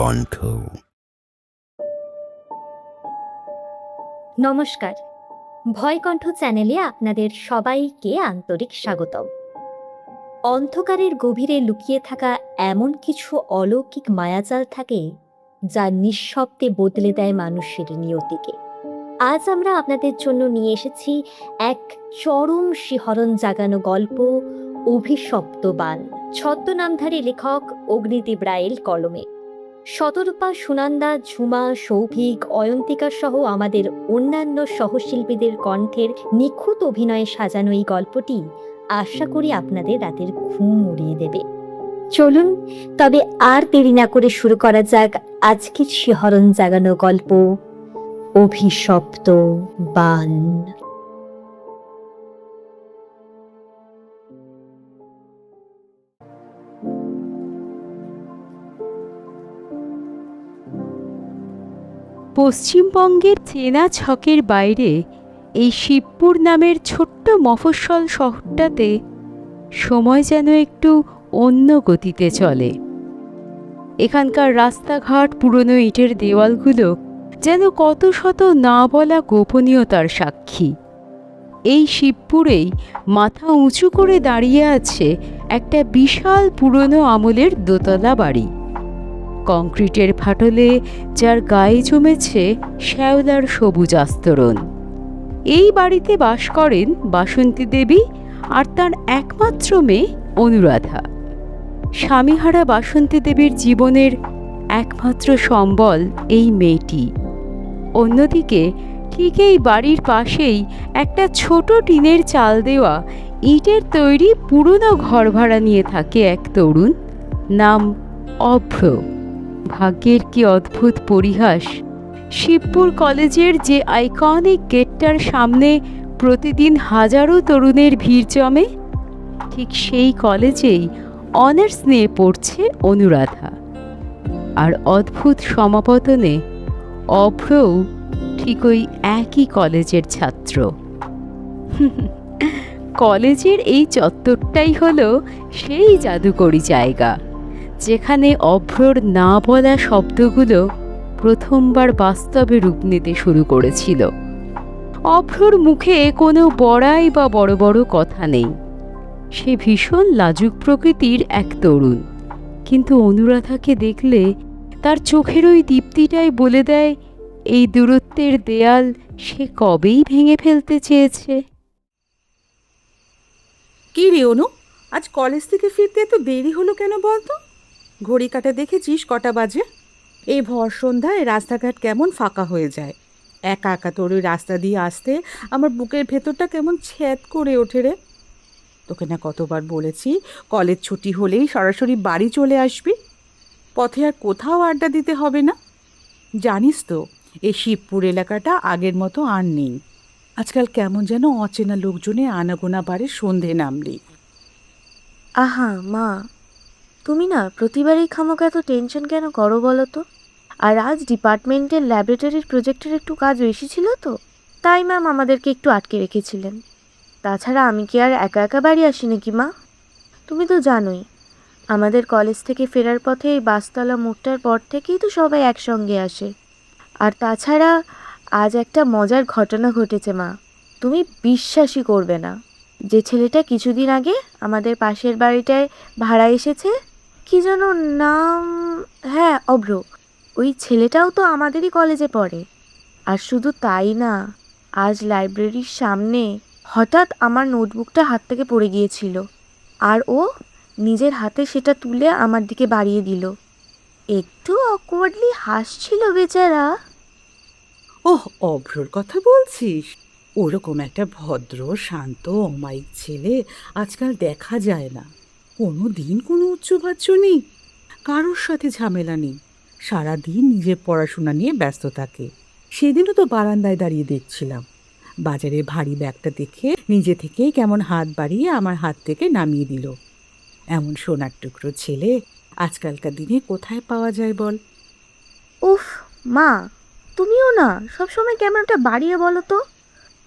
কণ্ঠ। নমস্কার, ভয়কণ্ঠ চ্যানেলে আপনাদের সবাইকে আন্তরিক স্বাগতম। অন্ধকারের গভীরে লুকিয়ে থাকা এমন কিছু অলৌকিক মায়াজাল থাকে যা নিঃশব্দে বদলে দেয় মানুষের নিয়তিকে। আজ আমরা আপনাদের জন্য নিয়ে এসেছি এক চরম শিহরণ জাগানো গল্প, অভিশপ্ত বান। ছদ্মনামধারী লেখক অগ্নিদেব রায়ের কলমে। শতরূপা, সুনন্দা, ঝুমা, সৌভিক, অয়ন্তিকা সহ আমাদের অন্যান্য সহশিল্পীদের কণ্ঠের নিখুঁত অভিনয়ে সাজানো এই গল্পটি আশা করি আপনাদের রাতের ঘুম উড়িয়ে দেবে। চলুন তবে আর দেরি না করে শুরু করা যাক আজকের শিহরণ জাগানো গল্প, অভিশপ্ত বান। পশ্চিমবঙ্গের চেনা ছকের বাইরে এই শিবপুর নামের ছোট্ট মফস্বল শহরটাতে সময় যেন একটু অন্য গতিতে চলে। এখানকার রাস্তাঘাট, পুরনো ইটের দেওয়ালগুলো যেন কত শত না বলা গোপনীয়তার সাক্ষী। এই শিবপুরেই মাথা উঁচু করে দাঁড়িয়ে আছে একটা বিশাল পুরনো আমলের দোতলা বাড়ি, কংক্রিটের ফাটলে যার গায়ে জমেছে শ্যাওলার সবুজ আস্তরণ। এই বাড়িতে বাস করেন বাসন্তী দেবী আর তার একমাত্র মেয়ে অনুরাধা। স্বামীহারা বাসন্তী দেবীর জীবনের একমাত্র সম্বল এই মেয়েটি। অন্যদিকে ঠিক এই বাড়ির পাশেই একটা ছোট টিনের চাল দেওয়া ইটের তৈরি পুরনো ঘর ভাড়া নিয়ে থাকে এক তরুণ, নাম অভ্র। ভাগ্যের কি অদ্ভুত পরিহাস, শিবপুর কলেজের যে আইকনিক গেটটার সামনে প্রতিদিন হাজারো তরুণের ভিড় জমে, ঠিক সেই কলেজেই অনার্স নিয়ে পড়ছে অনুরাধা। আর অদ্ভুত সমাপতনে অভ্রও ঠিক ওই একই কলেজের ছাত্র। কলেজের এই চত্বরটাই হলো সেই জাদুকরী জায়গা যেখানে অভ্রর না বলা শব্দগুলো প্রথমবার বাস্তবে রূপ নিতে শুরু করেছিল। অভ্রর মুখে কোনো বড়াই বা বড় বড় কথা নেই। সে ভীষণ লাজুক প্রকৃতির এক তরুণ, কিন্তু অনুরাধাকে দেখলে তার চোখের ওই দীপ্তিটাই বলে দেয় এই দূরত্বের দেয়াল সে কবেই ভেঙে ফেলতে চেয়েছে। কি রে অনু, আজ কলেজ থেকে ফিরতে এত দেরি হলো কেন বলতো? ঘড়ি কাটা দেখেছিস কটা বাজে? এই ভর সন্ধ্যায় রাস্তাঘাট কেমন ফাঁকা হয়ে যায়। একা একা তোর ওই রাস্তা দিয়ে আসতে আমার বুকের ভেতরটা কেমন ছ্যাদ করে ওঠে রে। তোকে না কতবার বলেছি কলেজ ছুটি হলেই সরাসরি বাড়ি চলে আসবি, পথে আর কোথাও আড্ডা দিতে হবে না। জানিস তো এই শিবপুর এলাকাটা আগের মতো আর নেই। আজকাল কেমন যেন অচেনা লোকজনে আনাগোনা বাড়ে সন্ধে নামলি। আহা মা, তুমি না প্রতিবারই খামোকা এত টেনশন কেন করো বলো তো? আর আজ ডিপার্টমেন্টের ল্যাবরেটরির প্রজেক্টের একটু কাজ বেশি ছিল তো, তাই ম্যাম আমাদেরকে একটু আটকে রেখেছিলেন। তাছাড়া আমি কি আর একা একা বাড়ি আসি নাকি মা? তুমি তো জানোই আমাদের কলেজ থেকে ফেরার পথে এই বাসতলা মোড়টার পর থেকেই তো সবাই একসঙ্গে আসে। আর তাছাড়া আজ একটা মজার ঘটনা ঘটেছে মা, তুমি বিশ্বাসই করবে না। যে ছেলেটা কিছুদিন আগে আমাদের পাশের বাড়িটায় ভাড়া এসেছে, কি যেন নাম, হ্যাঁ অভ্র, ওই ছেলেটাও তো আমাদেরই কলেজে পড়ে। আর শুধু তাই না, আজ লাইব্রেরির সামনে হঠাৎ আমার নোটবুকটা হাত থেকে পড়ে গিয়েছিল, আর ও নিজের হাতে সেটা তুলে আমার দিকে বাড়িয়ে দিল। একটু অকওয়ার্ডলি হাসছিল বেচারা। ওহ, অভ্রর কথা বলছিস? ওরকম একটা ভদ্র, শান্ত, অমায়িক ছেলে আজকাল দেখা যায় না। কোনো দিন কোনো উচ্চবাচ্য নেই, কারোর সাথে ঝামেলা নেই, সারাদিন নিজের পড়াশোনা নিয়ে ব্যস্ত থাকে। সেদিনও তো বারান্দায় দাঁড়িয়ে দেখছিলাম, বাজারে ভারী ব্যাগটা দেখে নিজে থেকেই কেমন হাত বাড়িয়ে আমার হাত থেকে নামিয়ে দিল। এমন সোনার টুকরো ছেলে আজকালকার দিনে কোথায় পাওয়া যায় বল? উফ মা, তুমিও না সবসময় কেমন একটা বাড়িয়ে বলো তো।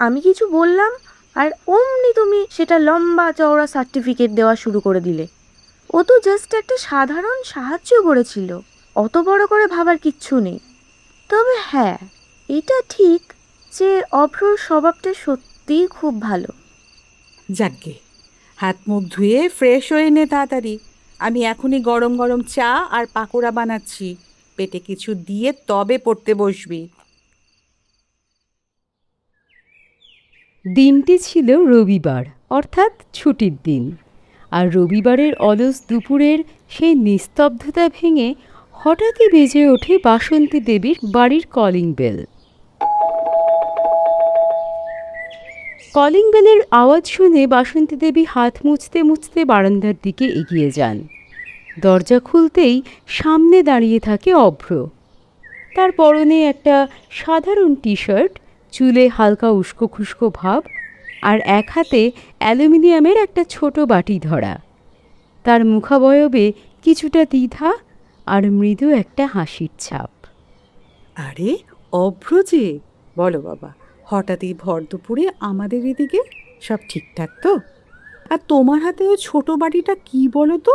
আমি কিছু বললাম আর অমনি তুমি সেটা লম্বা চওড়া সার্টিফিকেট দেওয়া শুরু করে দিলে। ও তো জাস্ট একটা সাধারণ সাহায্য করেছিল, অত বড় করে ভাবার কিচ্ছু নেই। তবে হ্যাঁ, এটা ঠিক যে অভ্রর স্বভাবটা সত্যিই খুব ভালো। যাকগে, হাত মুখ ধুয়ে ফ্রেশ হয়ে নে তাড়াতাড়ি। আমি এখনই গরম গরম চা আর পাকোড়া বানাচ্ছি। পেটে কিছু দিয়ে তবে পড়তে বসবি। দিনটি ছিল রবিবার, অর্থাৎ ছুটির দিন। আর রবিবারের অলস দুপুরের সেই নিস্তব্ধতা ভেঙে হঠাৎই বেজে ওঠে বাসন্তী দেবীর বাড়ির কলিং বেল। কলিং বেলের আওয়াজ শুনে বাসন্তী দেবী হাত মুছতে মুছতে বারান্দার দিকে এগিয়ে যান। দরজা খুলতেই সামনে দাঁড়িয়ে থাকে অভ্র। তার পরনে একটা সাধারণ টি শার্ট, চুলে হালকা উস্কো খুস্কো ভাব, আর এক হাতে অ্যালুমিনিয়ামের একটা ছোট বাটি ধরা। তার মুখাবয়বে কিছুটা দ্বিধা আর মৃদু একটা হাসির ছাপ। আরে অভ্র যে, বলো বাবা, হঠাৎই ভর দুপুরে আমাদের এদিকে? সব ঠিকঠাক তো? আর তোমার হাতে ওই ছোট বাড়িটা কি বলো তো?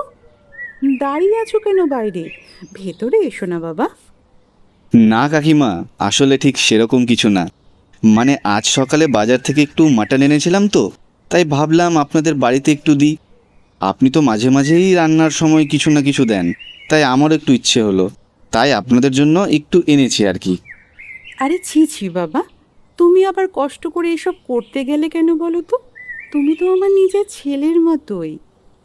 দাঁড়িয়ে আছো কেন বাইরে? ভেতরে এসো না বাবা। না কাকিমা, আসলে ঠিক সেরকম কিছু না। মানে আজ সকালে বাজার থেকে একটু মাটন এনেছিলাম তো, তাই ভাবলাম আপনাদের বাড়িতে একটু দিই। আপনি তো মাঝে মাঝেই রান্নার সময় কিছু না কিছু দেন, তাই আমার একটু ইচ্ছে হলো, তাই আপনাদের জন্য একটু এনেছি আর কি। আরে ছি ছি বাবা, তুমি আবার কষ্ট করে এসব করতে গেলে কেন বলো তো? তুমি তো আমার নিজের ছেলের মতোই।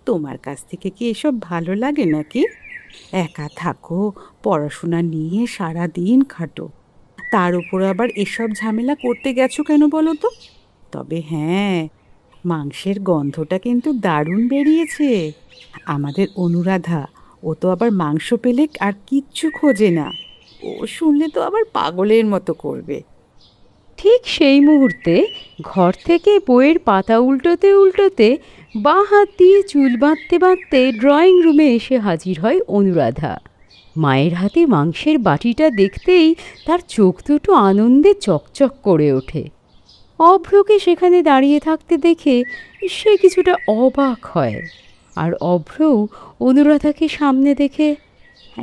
তোমার কাছ থেকে কি এসব ভালো লাগে নাকি? একা থাকো, পড়াশোনা নিয়ে সারা দিন খাটো, তার উপর আবার এসব ঝামেলা করতে গেছো কেন বলো তো? তবে হ্যাঁ, মাংসের গন্ধটা কিন্তু দারুণ বেরিয়েছে। আমাদের অনুরাধা, ও তো আবার মাংস পেলে আর কিচ্ছু খোঁজে না। ও শুনলে তো আবার পাগলের মতো করবে। ঠিক সেই মুহূর্তে ঘর থেকে বইয়ের পাতা উল্টোতে উল্টোতে বাঁ হাত দিয়ে চুল বাঁধতে বাঁধতে ড্রয়িং রুমে এসে হাজির হয় অনুরাধা। মায়ের হাতে মাংসের বাটিটা দেখতেই তার চোখ দুটো আনন্দে চকচক করে ওঠে। অভ্রকে সেখানে দাঁড়িয়ে থাকতে দেখে সে কিছুটা অবাক হয়, আর অভ্রও অনুরাধাকে সামনে দেখে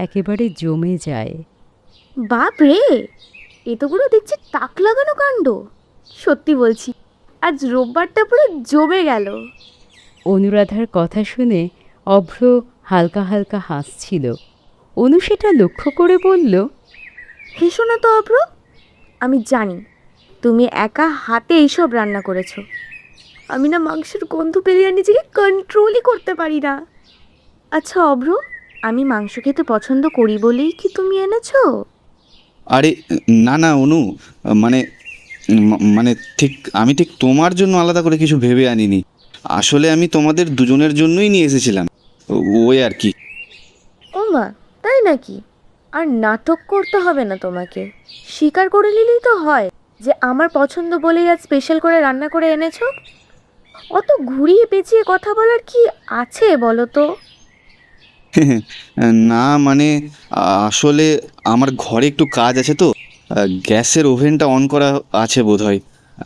একেবারে জমে যায়। বাপ রে, এ তো পুরো দেখছি তাক লাগানো কাণ্ড। সত্যি বলছি, আজ রোববারটা পুরো জমে গেল। অনুরাধার কথা শুনে অভ্র হালকা হালকা হাসছিল। অনু সেটা লক্ষ্য করে বলল, হেসো না তো অভ্র, আমি জানি তুমি একা হাতে এইসব রান্না করেছো। আমি না মাংসের গন্ধ পেলে আর নিজেকে কন্ট্রোলই করতে পারি না। আচ্ছা অভ্র, আমি মাংস খেতে পছন্দ করি বলেই কি তুমি এনেছো? আরে না না অনু, মানে মানে ঠিক আমি ঠিক তোমার জন্য আলাদা করে কিছু ভেবে আনিনি। আসলে আমি তোমাদের দুজনের জন্যই নিয়ে এসেছিলাম, ওই আর কি। ও মা, তাই নাকি? আর নাটক করতে হবে না তোমাকে, স্বীকার করে নিলেই তো হয় যে আমার পছন্দ বলেই আজ স্পেশাল করে রান্না করে এনেছো। অত ঘুরিয়ে পেঁচিয়ে কথা বলার কি আছে বলো তো? না মানে আসলে আমার ঘরে একটু কাজ আছে তো, গ্যাসের ওভেনটা অন করা আছে বোধহয়।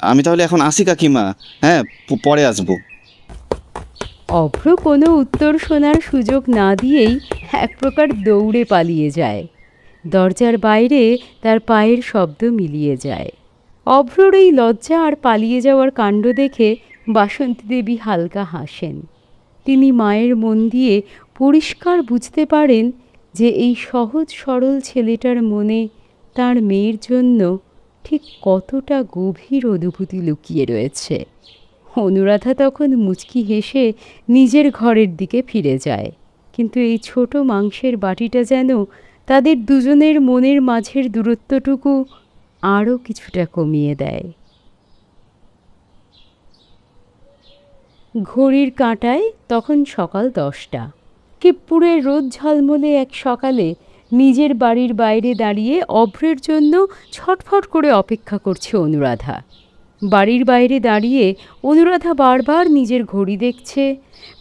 আমি তাহলে এখন আসি কাকিমা, হ্যাঁ পরে আসবো। অভ্র কোনো উত্তর শোনার সুযোগ না দিয়েই এক প্রকার দৌড়ে পালিয়ে যায়। দরজার বাইরে তার পায়ের শব্দ মিলিয়ে যায়। অভ্রর এই লজ্জা আর পালিয়ে যাওয়ার কাণ্ড দেখে বাসন্তী দেবী হালকা হাসেন। তিনি মায়ের মন দিয়ে পরিষ্কার বুঝতে পারেন যে এই সহজ সরল ছেলেটার মনে তার মেয়ের জন্য ঠিক কতটা গভীর অনুভূতি লুকিয়ে রয়েছে। অনুরাধা তখন মুচকি হেসে নিজের ঘরের দিকে ফিরে যায়, কিন্তু এই ছোট মাংসের বাটিটা যেন তাদের দুজনের মনের মাঝের দূরত্বটুকু আরও কিছুটা কমিয়ে দেয়। ঘড়ির কাঁটায় তখন সকাল 10টা। কিপ্পুরের রোদ ঝলমলে এক সকালে নিজের বাড়ির বাইরে দাঁড়িয়ে অভ্রের জন্য ছটফট করে অপেক্ষা করছে অনুরাধা। বাড়ির বাইরে দাঁড়িয়ে অনুরাধা বারবার নিজের ঘড়ি দেখছে,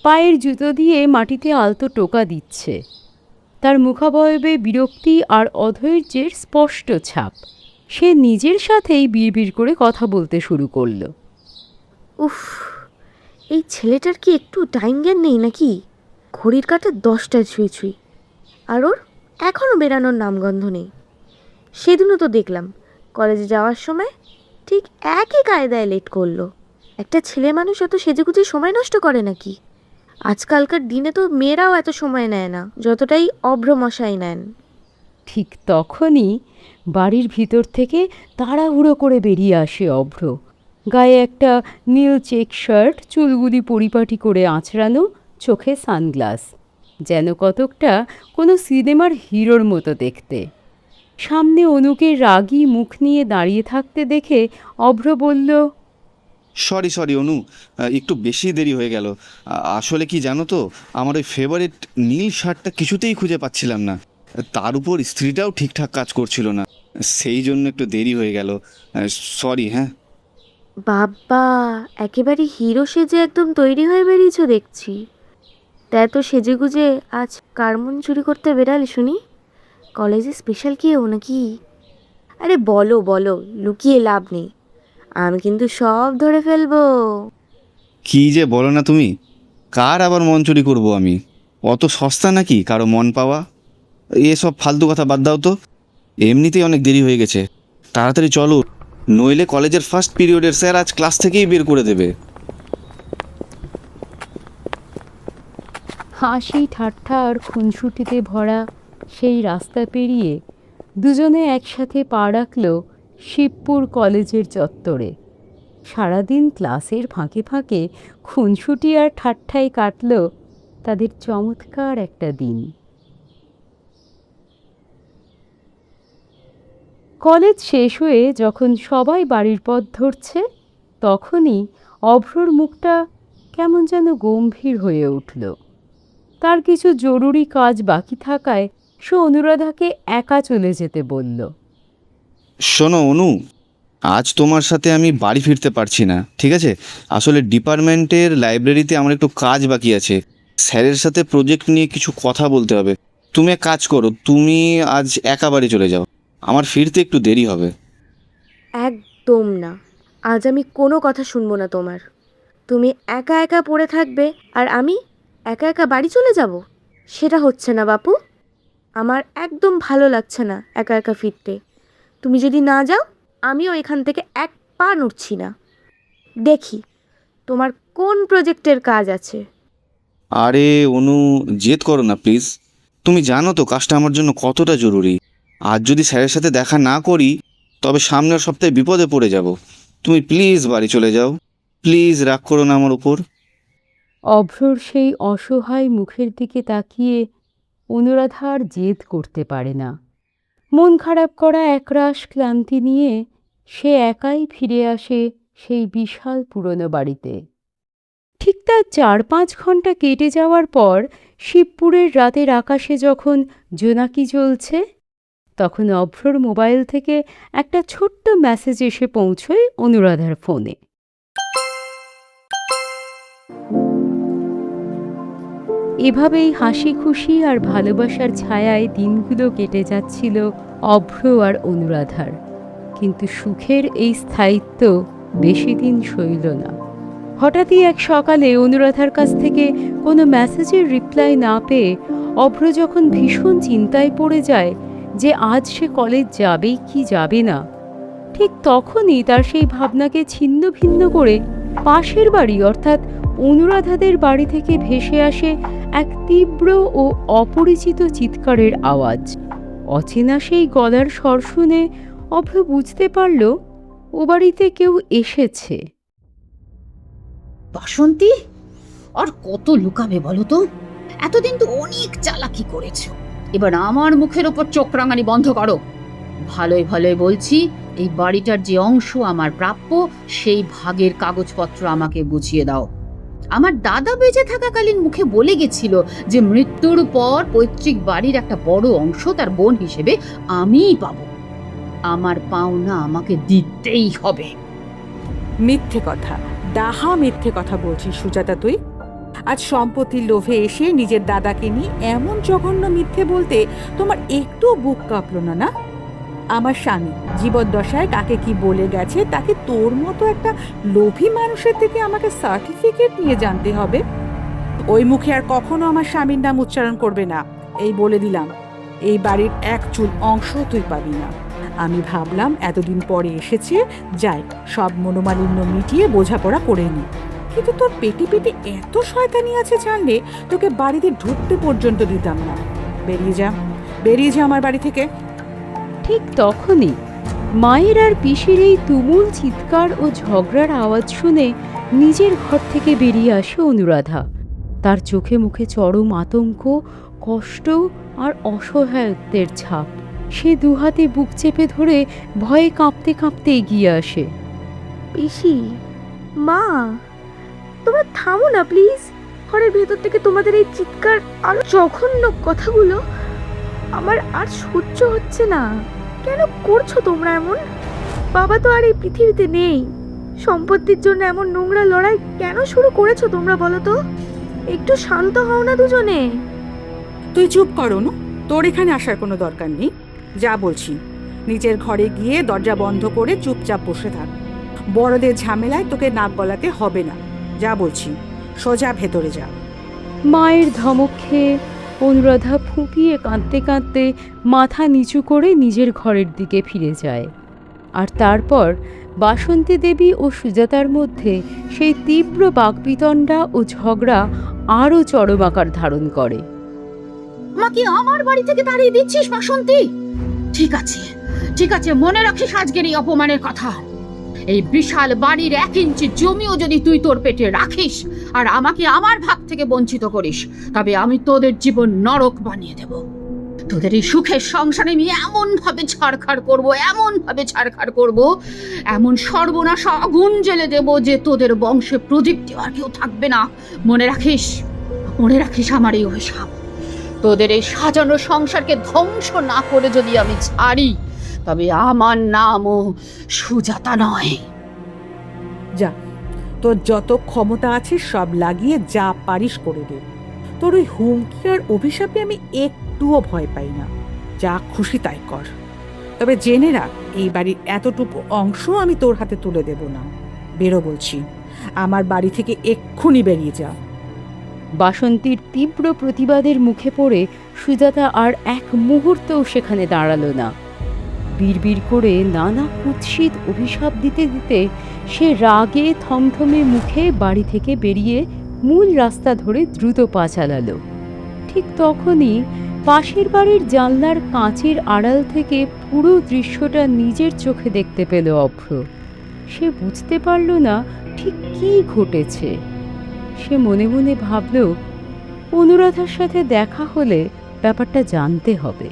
পায়ের জুতো দিয়ে মাটিতে আলতো টোকা দিচ্ছে। তার মুখাবয়বে বিরক্তি আর অধৈর্যের স্পষ্ট ছাপ। সে নিজের সাথেই বিড়বিড় করে কথা বলতে শুরু করলো। উফ, এই ছেলেটার কি একটু টাইম জ্ঞান নেই নাকি? ঘড়ির কাঁটা 10টায় ছুঁই ছুঁই, আর ওর এখনও বেরানোর নামগন্ধ নেই। সেদিনও তো দেখলাম কলেজে যাওয়ার সময় ঠিক একই কায়দায় লেট করলো। একটা ছেলে মানুষ অত সেজেগুজে সময় নষ্ট করে নাকি? আজকালকার দিনে তো মেয়েরাও এত সময় নেয় না যতটাই অভ্রমশাই নেন। ঠিক তখনই বাড়ির ভিতর থেকে তাড়াহুড়ো করে বেরিয়ে আসে অভ্র। গায়ে একটা নীল চেক শার্ট, চুলগুলি পরিপাটি করে আঁচড়ানো, চোখে সানগ্লাস, যেন কতকটা কোনো সিনেমার হিরোর মতো দেখতে। সামনে অনুকে রাগী মুখ নিয়ে দাঁড়িয়ে থাকতে দেখে অভ্র বলল, সরি অনু, একটু বেশি দেরি হয়ে গেল। আসলে কি জানো তো, আমার ওই ফেভারিট নীল শার্টটা কিছুতেই খুঁজে পাচ্ছিলাম না। তার উপর ইস্ত্রিটাও ঠিকঠাক কাজ করছিল না, সেই জন্য একটু দেরি হয়ে গেল। সরি। হ্যাঁ, বাবা, একেবারে হিরো সেজে একদম তৈরি হয়ে বেরিয়েছো দেখছি। তা এত সেজেগুজে আজ কার মন চুরি করতে বেরালে শুনি? কলেজে স্পেশাল কেউ নাকি? আরে বলো বলো, লুকিয়ে লাভ নেই, আমি কিন্তু সব ধরে ফেলবো। কী যে বলো না তুমি, কার আবার মন চুরি করবো আমি? অত সস্তা নাকি কারো মন পাওয়া? এসব ফালতু কথা বাদ দাও তো, এমনিতেই অনেক দেরি হয়ে গেছে। তাড়াতাড়ি চলো, নইলে কলেজের ফার্স্ট পিরিয়ডের স্যার আজ ক্লাস থেকেই বের করে দেবে। হাসি ঠাট্টা আর খুনসুটিতে ভরা সেই রাস্তা পেরিয়ে দুজনে একসাথে পা রাখল শিবপুর কলেজের চত্বরে। সারাদিন ক্লাসের ফাঁকে ফাঁকে খুনসুটি আর ঠাট্টায় কাটল তাদের চমৎকার একটা দিন। কলেজ শেষ হয়ে যখন সবাই বাড়ির পথ ধরছে, তখনই অভ্রর মুখটা কেমন যেন গম্ভীর হয়ে উঠল। তার কিছু জরুরি কাজ বাকি থাকায় সে অনুরাধাকে একা চলে যেতে বলল। শোনো অনু, আজ তোমার সাথে আমি বাড়ি ফিরতে পারছি না, ঠিক আছে? আসলে ডিপার্টমেন্টের লাইব্রেরিতে আমার একটু কাজ বাকি আছে। স্যারের সাথে প্রজেক্ট নিয়ে কিছু কথা বলতে হবে। তুমি এক কাজ করো, তুমি আজ একা বাড়ি চলে যাও, আমার ফিরতে একটু দেরি হবে। একদম না, আজ আমি কোনো কথা শুনবো না তোমার। তুমি একা একা পড়ে থাকবে আর আমি একা একা বাড়ি চলে যাব? সেটা হচ্ছে না বাপু, আমার একদম ভালো লাগছে না একা একা ফিরতে। তুমি যদি না যাও, আমিও এখান থেকে এক পা নড়ছি না। দেখি তোমার কোন প্রজেক্টের কাজ আছে। আরে অনু, জেদ করো না প্লিজ। তুমি জানো তো কাজটা আমার জন্য কতটা জরুরি। আজ যদি স্যারের সাথে দেখা না করি, তবে সামনের সপ্তাহে বিপদে পড়ে যাব। তুমি প্লিজ বাড়ি চলে যাও, প্লিজ, রাগ করো না আমার উপর। অভ্রর সেই অসহায় মুখের দিকে তাকিয়ে অনুরাধা আর জেদ করতে পারে না। মন খারাপ করা একরাশ ক্লান্তি নিয়ে সে একাই ফিরে আসে সেই বিশাল পুরনো বাড়িতে। ঠিক তার ৪-৫ ঘন্টা কেটে যাওয়ার পর শিবপুরের রাতের আকাশে যখন জোনাকি জ্বলছে, তখন অভ্রর মোবাইল থেকে একটা ছোট্ট মেসেজ এসে পৌঁছয় অনুরাধার ফোনে। এভাবেই হাসি খুশি আর ভালোবাসার ছায়ায় দিনগুলো কেটে যাচ্ছিল অভ্র আর অনুরাধার। কিন্তু সুখের এই স্থায়িত্ব বেশি দিন সইল না। হঠাৎই এক সকালে অনুরাধার কাছ থেকে কোনো মেসেজের রিপ্লাই না পেয়ে অভ্র যখন ভীষণ চিন্তায় পড়ে যায় যে আজ সে কলেজ যাবেই কি যাবে না, ঠিক তখনই তার সেই ভাবনাকে ছিন্ন ভিন্ন করে পাশের বাড়ি অর্থাৎ অনুরাধাদের বাড়ি থেকে ভেসে আসে এক তীব্র ও অপরিচিত চিৎকারের আওয়াজ। অচেনা সেই গলার স্বর শুনে অভ্র বুঝতে পারল ও বাড়িতে কেউ এসেছে। বাসন্তী, আর কত লুকাবে বলো তো? এতদিন তো অনেক চালাকি করেছো, এবার আমার মুখের ওপর চোখ রাঙানি বন্ধ করো। ভালোই ভালোই বলছি, এই বাড়িটার যে অংশ আমার প্রাপ্য, সেই ভাগের কাগজপত্র আমাকে বুঝিয়ে দাও। আমার দাদা বেঁচে থাকাকালীন মুখে বলে গেছিল যে মৃত্যুর পর পৈতৃক বাড়ির একটা বড় অংশ তার বোন হিসেবে আমিই পাবো। আমার পাওনা আমাকে দিতেই হবে। মিথ্যে কথা, ডাহা মিথ্যে কথা বলছিস সুজাতা তুই। আজ সম্পত্তির লোভে এসে নিজের দাদাকে নিয়ে এমন জঘন্য মিথ্যে বলতে তোমার একটু বুক কাঁপলো না? না, আমার স্বামী জীবদ্দশায় কাকে কি বলে গেছে তাকে তোর মতো একটা লোভী মানুষের থেকে আমাকে সার্টিফিকেট নিয়ে জানতে হবে? ওই মুখে আর কখনো আমার স্বামীর নাম উচ্চারণ করবে না, এই বলে দিলাম। এই বাড়ির এক চুল অংশও তুই পাবি না। আমি ভাবলাম এতদিন পরে এসেছে, যাই সব মনোমালিন্য মিটিয়ে বোঝাপড়া করে নি। কিন্তু তোর পেটে পেটে এত শয়তানি আছে জানলে তোকে বাড়িতে ঢুকতে পর্যন্ত দিতাম না। বেরিয়ে যা, বেরিয়ে যা আমার বাড়ি থেকে। ঠিক তখনই মায়ের আর পিসির এই তুমুল চিৎকার ও ঝগড়ার আওয়াজ শুনে নিজের ঘর থেকে বেরিয়ে আসে অনুরাধা। তার চোখে মুখে চরম আতঙ্ক, কষ্ট আর অসহায়ত্বের ছাপ। সে দুহাতে বুক চেপে ধরে ভয়ে কাঁপতে কাঁপতে এগিয়ে আসে। পিসি, মা, তোমরা থামো না প্লিজ। ঘরের ভেতর থেকে তোমাদের এই চিৎকার আর জঘন্য কথাগুলো আমার আর সহ্য হচ্ছে না। কেন করছো তোমরা এমন? বাবা তো আর এই পৃথিবীতে নেই। সম্পত্তির জন্য এমন নোংরা লড়াই কেন শুরু করেছো তোমরা বলো তো? একটু শান্ত হও না দুজনে। তুই চুপ করো না, তোর এখানে আসার কোনো দরকার নেই। যা বলছি, নিজের ঘরে গিয়ে দরজা বন্ধ করে চুপচাপ বসে থাক। বড়দের ঝামেলায় তোকে নাক গলাতে হবে না। যা বলছি, সোজা ভেতরে যা। মায়ের ধমক খেয়ে অনুরাধা ফুঁপিয়ে কাঁদতে কাঁদতে মাথা নিচু করে নিজের ঘরের দিকে ফিরে যায়। আর তারপর বাসন্তী দেবী ও সুজাতার মধ্যে সেই তীব্র বাকবিতণ্ডা ও ঝগড়া আরও চরম আকার ধারণ করে। আমাকে আমার বাড়ি থেকে তাড়িয়ে দিচ্ছিস বাসন্তী? ঠিক আছে, ঠিক আছে, মনে রাখিস আজকের এই অপমানের কথা। এই বিশাল বাড়ির 1 ইঞ্চি জমিও যদি তুই তোর পেটে রাখিস আর আমাকে আমার ভাগ থেকে বঞ্চিত করিস, তবে আমি তোদের জীবন নরক বানিয়ে দেব। তোদের এই সুখের সংসারে আমি এমন ভাবে ছাড়খাড় করব, এমন ভাবে ছাড়খাড় করব, এমন সর্বনাশ আগুন জ্বেলে দেব যে তোদের বংশে প্রদীপ দেওয়ার কেউ থাকবে না। মনে রাখিস, মনে রাখিস আমার এই অভিশাপ। তোদের এই সাজানো সংসারকে ধ্বংস না করে যদি আমি ছাড়ি, তবে আমার নামও সুজাতা নয়। যা, তোর যত ক্ষমতা আছে সব লাগিয়ে যা পারিস করে দে। তোর ওই হুমকি আর অভিশাপে আমি একটুও ভয় পাই না। যা খুশি তাই কর, তবে জেনে রাখ এই বাড়ির এতটুকু অংশ আমি তোর হাতে তুলে দেব না। বেরো বলছি, আমার বাড়ি থেকে এক্ষুনি বেরিয়ে যা। বাসন্তীর তীব্র প্রতিবাদের মুখে পড়ে সুজাতা আর এক মুহূর্তও সেখানে দাঁড়ালো না। বিড়বিড় করে নানা কুৎসিত অভিশাপ দিতে দিতে সে রাগে থমথমে মুখে বাড়ি থেকে বেরিয়ে মূল রাস্তা ধরে দ্রুত পা চালালো। ঠিক তখনই পাশের বাড়ির জানলার কাঁচের আড়াল থেকে পুরো দৃশ্যটা নিজের চোখে দেখতে পেল অভ্র। সে বুঝতে পারল না ঠিক কী ঘটেছে। সে মনে মনে ভাবল, অনুরাধার সাথে দেখা হলে ব্যাপারটা জানতে হবে।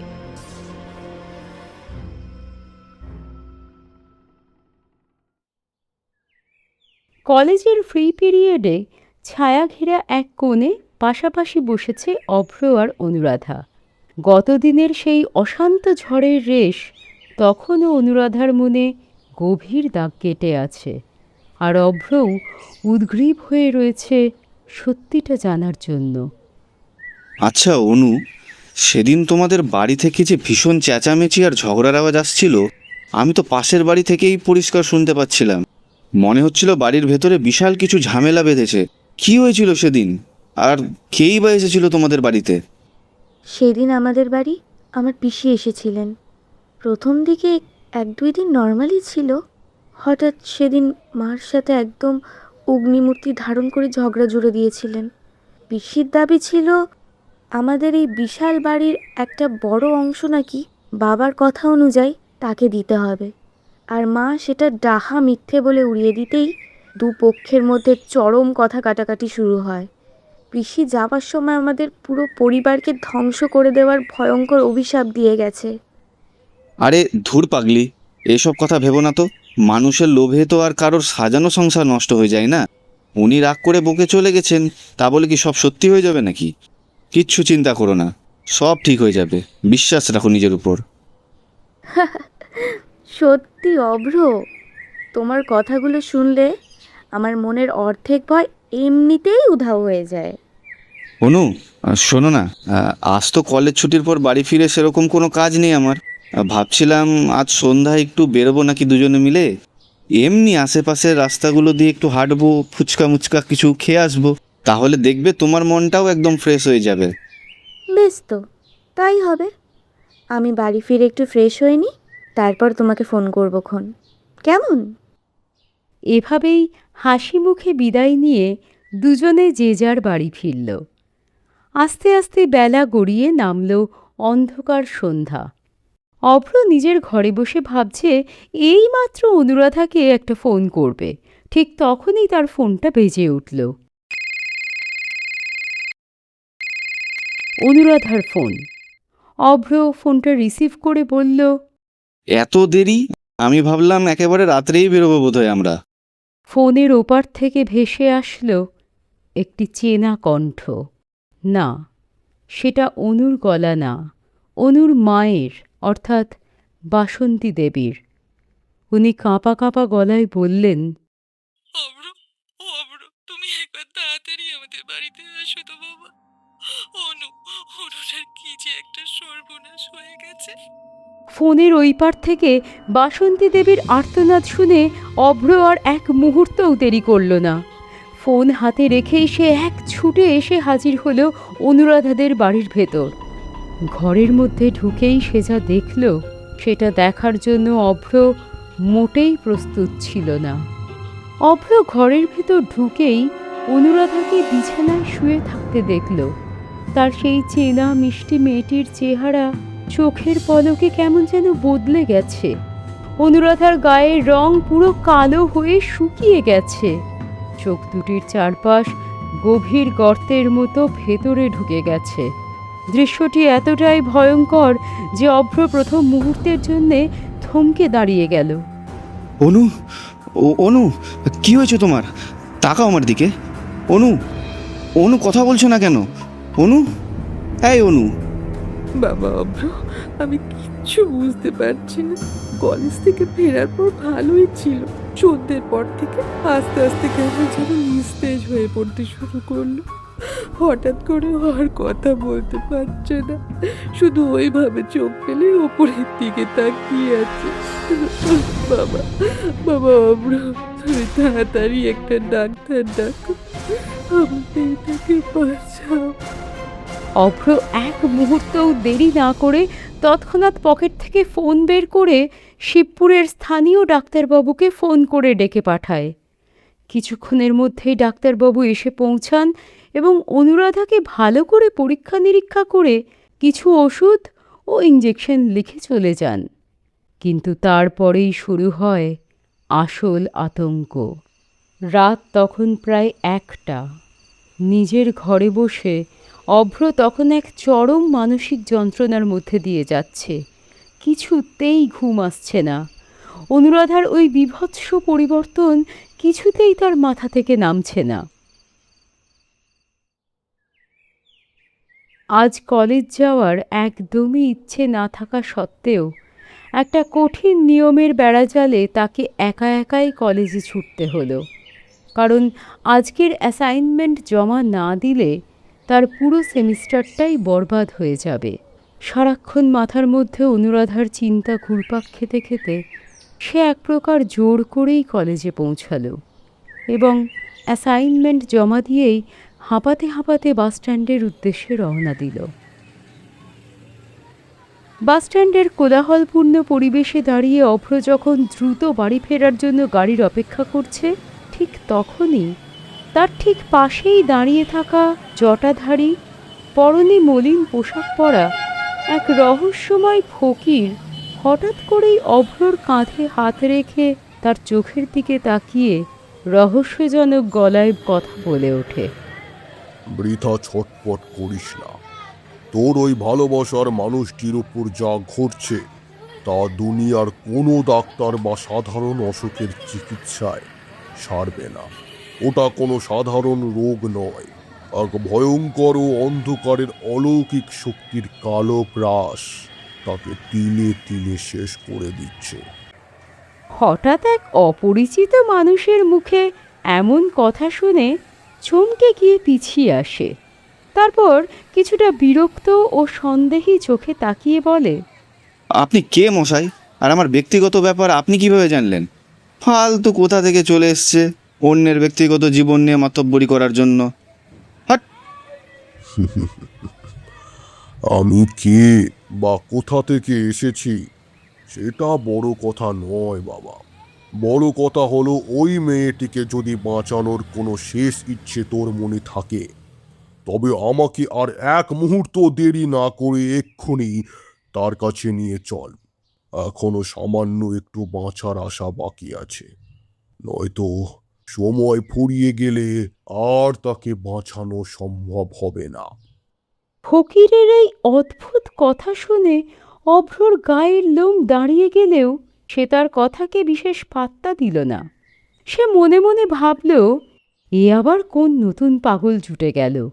কলেজের ফ্রি পিরিয়ডে ছায়া ঘেরা এক কোণে পাশাপাশি বসেছে অভ্র আর অনুরাধা। গতদিনের সেই অশান্ত ঝড়ের রেশ তখনও অনুরাধার মনে গভীর দাগ কেটে আছে, আর অভ্রও উদ্গ্রীব হয়ে রয়েছে সত্যিটা জানার জন্য। আচ্ছা অনু, সেদিন তোমাদের বাড়ি থেকে যে ভীষণ চেঁচামেচি আর ঝগড়ার আওয়াজ আসছিল, আমি তো পাশের বাড়ি থেকেই পরিষ্কার শুনতে পাচ্ছিলাম। মনে হচ্ছিল বাড়ির ভেতরে বিশাল কিছু ঝামেলা বেঁধেছে। কি হয়েছিল সেদিন, আর কেই বা এসেছিল তোমাদের বাড়িতে? সেদিন আমাদের বাড়ি আমার পিসি এসেছিলেন। প্রথম দিকে 1-2 দিন নর্মালি ছিল। হঠাৎ সেদিন মার সাথে একদম অগ্নিমূর্তি ধারণ করে ঝগড়া জুড়ে দিয়েছিলেন। পিসির দাবি ছিল আমাদের এই বিশাল বাড়ির একটা বড় অংশ নাকি বাবার কথা অনুযায়ী তাকে দিতে হবে, আর মা সেটা ডাহা মিথ্যে বলে উড়িয়ে দিতেই দুপক্ষের মধ্যে চরম কথা কাটাকাটি শুরু হয়। পিসি যাবার সময় আমাদের পুরো পরিবারকে ধ্বংস করে দেওয়ার ভয়ঙ্কর অভিশাপ দিয়ে গেছে। আরে ধুর পাগলি, এসব কথা ভেবো না তো। মানুষের লোভে তো আর কারোর সাজানো সংসার নষ্ট হয়ে যায় না। উনি রাগ করে বকে চলে গেছেন, তা বলে কি সব সত্যি হয়ে যাবে নাকি? কিচ্ছু চিন্তা করো না, সব ঠিক হয়ে যাবে। বিশ্বাস রাখো নিজের উপর। সত্যি অভ্র, তোমার কথাগুলো শুনলে আমার মনের অর্ধেক ভয় এমনিতেই উধাও হয়ে যায়। অনু, শোনো না, আজ তো কলেজ ছুটির পর বাড়ি ফিরে সেরকম কোনো কাজ নেই আমার। ভাবছিলাম আজ সন্ধ্যায় একটু বেরোবো নাকি দুজনে মিলে। এমনি আশেপাশের রাস্তাগুলো দিয়ে একটু হাঁটবো, ফুচকা মুচকা কিছু খেয়ে আসবো। তাহলে দেখবে তোমার মনটাও একদম ফ্রেশ হয়ে যাবে। বেশ, তো তাই হবে। আমি বাড়ি ফিরে একটু ফ্রেশ হয়ে নিই, তারপর তোমাকে ফোন করবো খন। কেমন? এভাবেই হাসি মুখে বিদায় নিয়ে দুজনে যে যার বাড়ি ফিরল। আস্তে আস্তে বেলা গড়িয়ে নামল অন্ধকার সন্ধ্যা। অভ্র নিজের ঘরে বসে ভাবছে এইমাত্র অনুরাধাকে একটা ফোন করবে, ঠিক তখনই তার ফোনটা বেজে উঠল। অনুরাধার ফোন। অভ্র ফোনটা রিসিভ করে বলল, এত দেরি? আমি ভাবলাম একেবারে রাত্রেই বেরোবো বোধহয় আমরা। ফোনের ওপার থেকে ভেসে আসলো একটি চেনা কণ্ঠ। না, সেটা অনুর গলা না, অনুর মায়ের অর্থাৎ বাসন্তী দেবীর। উনি কাঁপা কাঁপা গলায় বললেন, অব্র, ও অব্র, তুমি একবার তাড়াতাড়ি আমাদের বাড়িতে আসো তো বাবা। অনুটার কি যে একটা সর্বনাশ হয়ে গেছে। ফোনের ওই পার থেকে বাসন্তী দেবীর আর্তনাদ শুনে অভ্র আর এক মুহূর্তও দেরি করল না। ফোন হাতে রেখেই সে এক ছুটে এসে হাজির হলো অনুরাধাদের বাড়ির ভেতর। ঘরের মধ্যে ঢুকেই সে যা দেখল সেটা দেখার জন্য অভ্র মোটেই প্রস্তুত ছিল না। অভ্র ঘরের ভেতর ঢুকেই অনুরাধাকে বিছানায় শুয়ে থাকতে দেখল। তার সেই চেনা মিষ্টি মেয়েটির চেহারা চোখের পলকে কেমন যেন বদলে গেছে। অনুরাধার গায়ের রং পুরো কালো হয়ে শুকিয়ে গেছে। চোখ দুটির চারপাশ গভীর গর্তের মতো ভেতরে ঢুকে গেছে। দৃশ্যটি এতটাই ভয়ঙ্কর যে অভ্র প্রথম মুহূর্তের জন্যে থমকে দাঁড়িয়ে গেল। অনু, অনু, কি হয়েছে তোমার? তাকাও আমার দিকে। অনু, অনু কথা বলছো না কেন? অনু, এই অনু। বাবা অভ্র, আমি কিচ্ছু বুঝতে পারছি না। কলেজ থেকে ফেরার পর ভালোই ছিল, সন্ধ্যের পর থেকে আস্তে আস্তে কেমন যেন নিস্তেজ হয়ে পড়তে শুরু করলো। হঠাৎ করে আর কথা বলতে পারছে না, শুধু ওইভাবে চোখ ফেলে ওপরের দিকে তাকিয়ে আছে। বাবা, বাবা অভ্র, তুমি তাড়াতাড়ি একটা ডাক্তার ডাকো, আমার মেয়েটাকে বাঁচাও। অভ্র এক মুহূর্তও দেরি না করে তৎক্ষণাৎ পকেট থেকে ফোন বের করে শিবপুরের স্থানীয় ডাক্তারবাবুকে ফোন করে ডেকে পাঠায়। কিছুক্ষণের মধ্যেই ডাক্তারবাবু এসে পৌঁছান এবং অনুরাধাকে ভালো করে পরীক্ষা নিরীক্ষা করে কিছু ওষুধ ও ইঞ্জেকশন লিখে চলে যান। কিন্তু তারপরেই শুরু হয় আসল আতঙ্ক। রাত তখন প্রায় 1টা। নিজের ঘরে বসে অভ্র তখন এক চরম মানসিক যন্ত্রণার মধ্যে দিয়ে যাচ্ছে। কিছুতেই ঘুম আসছে না। অনুরাধার ওই বীভৎস পরিবর্তন কিছুতেই তার মাথা থেকে নামছে না। আজ কলেজ যাওয়ার একদমই ইচ্ছে না থাকা সত্ত্বেও একটা কঠিন নিয়মের বেড়াজালে তাকে একা একাই কলেজে ছুটতে হলো। কারণ আজকের অ্যাসাইনমেন্ট জমা না দিলে তার পুরো সেমিস্টারটাই বরবাদ হয়ে যাবে। সারাক্ষণ মাথার মধ্যে অনুরাধার চিন্তা ঘুরপাক খেতে খেতে সে এক প্রকার জোর করেই কলেজে পৌঁছালো এবং অ্যাসাইনমেন্ট জমা দিয়েই হাঁপাতে হাঁপাতে বাসস্ট্যান্ডের উদ্দেশ্যে রওনা দিল। বাসস্ট্যান্ডের কোলাহলপূর্ণ পরিবেশে দাঁড়িয়ে অভ্র যখন দ্রুত বাড়ি ফেরার জন্য গাড়ির অপেক্ষা করছে, ঠিক তখনই তার ঠিক পাশেই দাঁড়িয়ে থাকা জটাধারী, পরনে মলিন পোশাক পরা এক রহস্যময় ফকির হঠাৎ করেই অভ্রর কাঁধে হাত রেখে তার চোখের দিকে তাকিয়ে রহস্যজনক গলায় কথা বলে ওঠে। বৃথা ছটপট করিস না। তোর ওই ভালোবাসার মানুষটির উপর যা ঘটছে তা দুনিয়ার কোনো ডাক্তার বা সাধারণ অসুখের চিকিৎসায় সারবে না। ওটা কোনো সাধারণ রোগ নয়, এক ভয়ঙ্কর ও অন্ধকারের অলৌকিক শক্তির কালো প্রাস তাকে তিলে তিলে শেষ করে দিচ্ছে। হঠাৎ এক অপরিচিত মানুষের মুখে এমন কথা শুনে চমকে গিয়ে পিছিয়ে আসে। তারপর কিছুটা বিরক্ত ও সন্দেহী চোখে তাকিয়ে বলে, আপনি কে মশাই? আর আমার ব্যক্তিগত ব্যাপার আপনি কিভাবে জানলেন? ফালতু কোথা থেকে চলে এসছে অন্যের ব্যক্তিগত জীবন নিয়ে মাতব্বরি করার জন্য। হাট! আমি কে বা কোথা থেকে এসেছি সেটা বড় কথা নয় বাবা। বড় কথা হলো ওই মেয়েটিকে যদি বাঁচানোর কোনো শেষ ইচ্ছে তোর মনে থাকে, তবে আমাকে আর এক মুহূর্ত দেরি না করে এক্ষুনি তার কাছে নিয়ে চল। এখনো সামান্য একটু বাঁচার আশা বাকি আছে, নয়তো সময় ফুরিয়ে গেলে আর তাকে বাঁচানো সম্ভব হবে না। ফকিরের এই অদ্ভুত কথা শুনে অভ্রর গায়ের লোম দাঁড়িয়ে গেলেও সে তার কথাকে বিশেষ পাত্তা দিল না। সে মনে মনে ভাবল, এ আবার কোন নতুন পাগল জুটে গেল।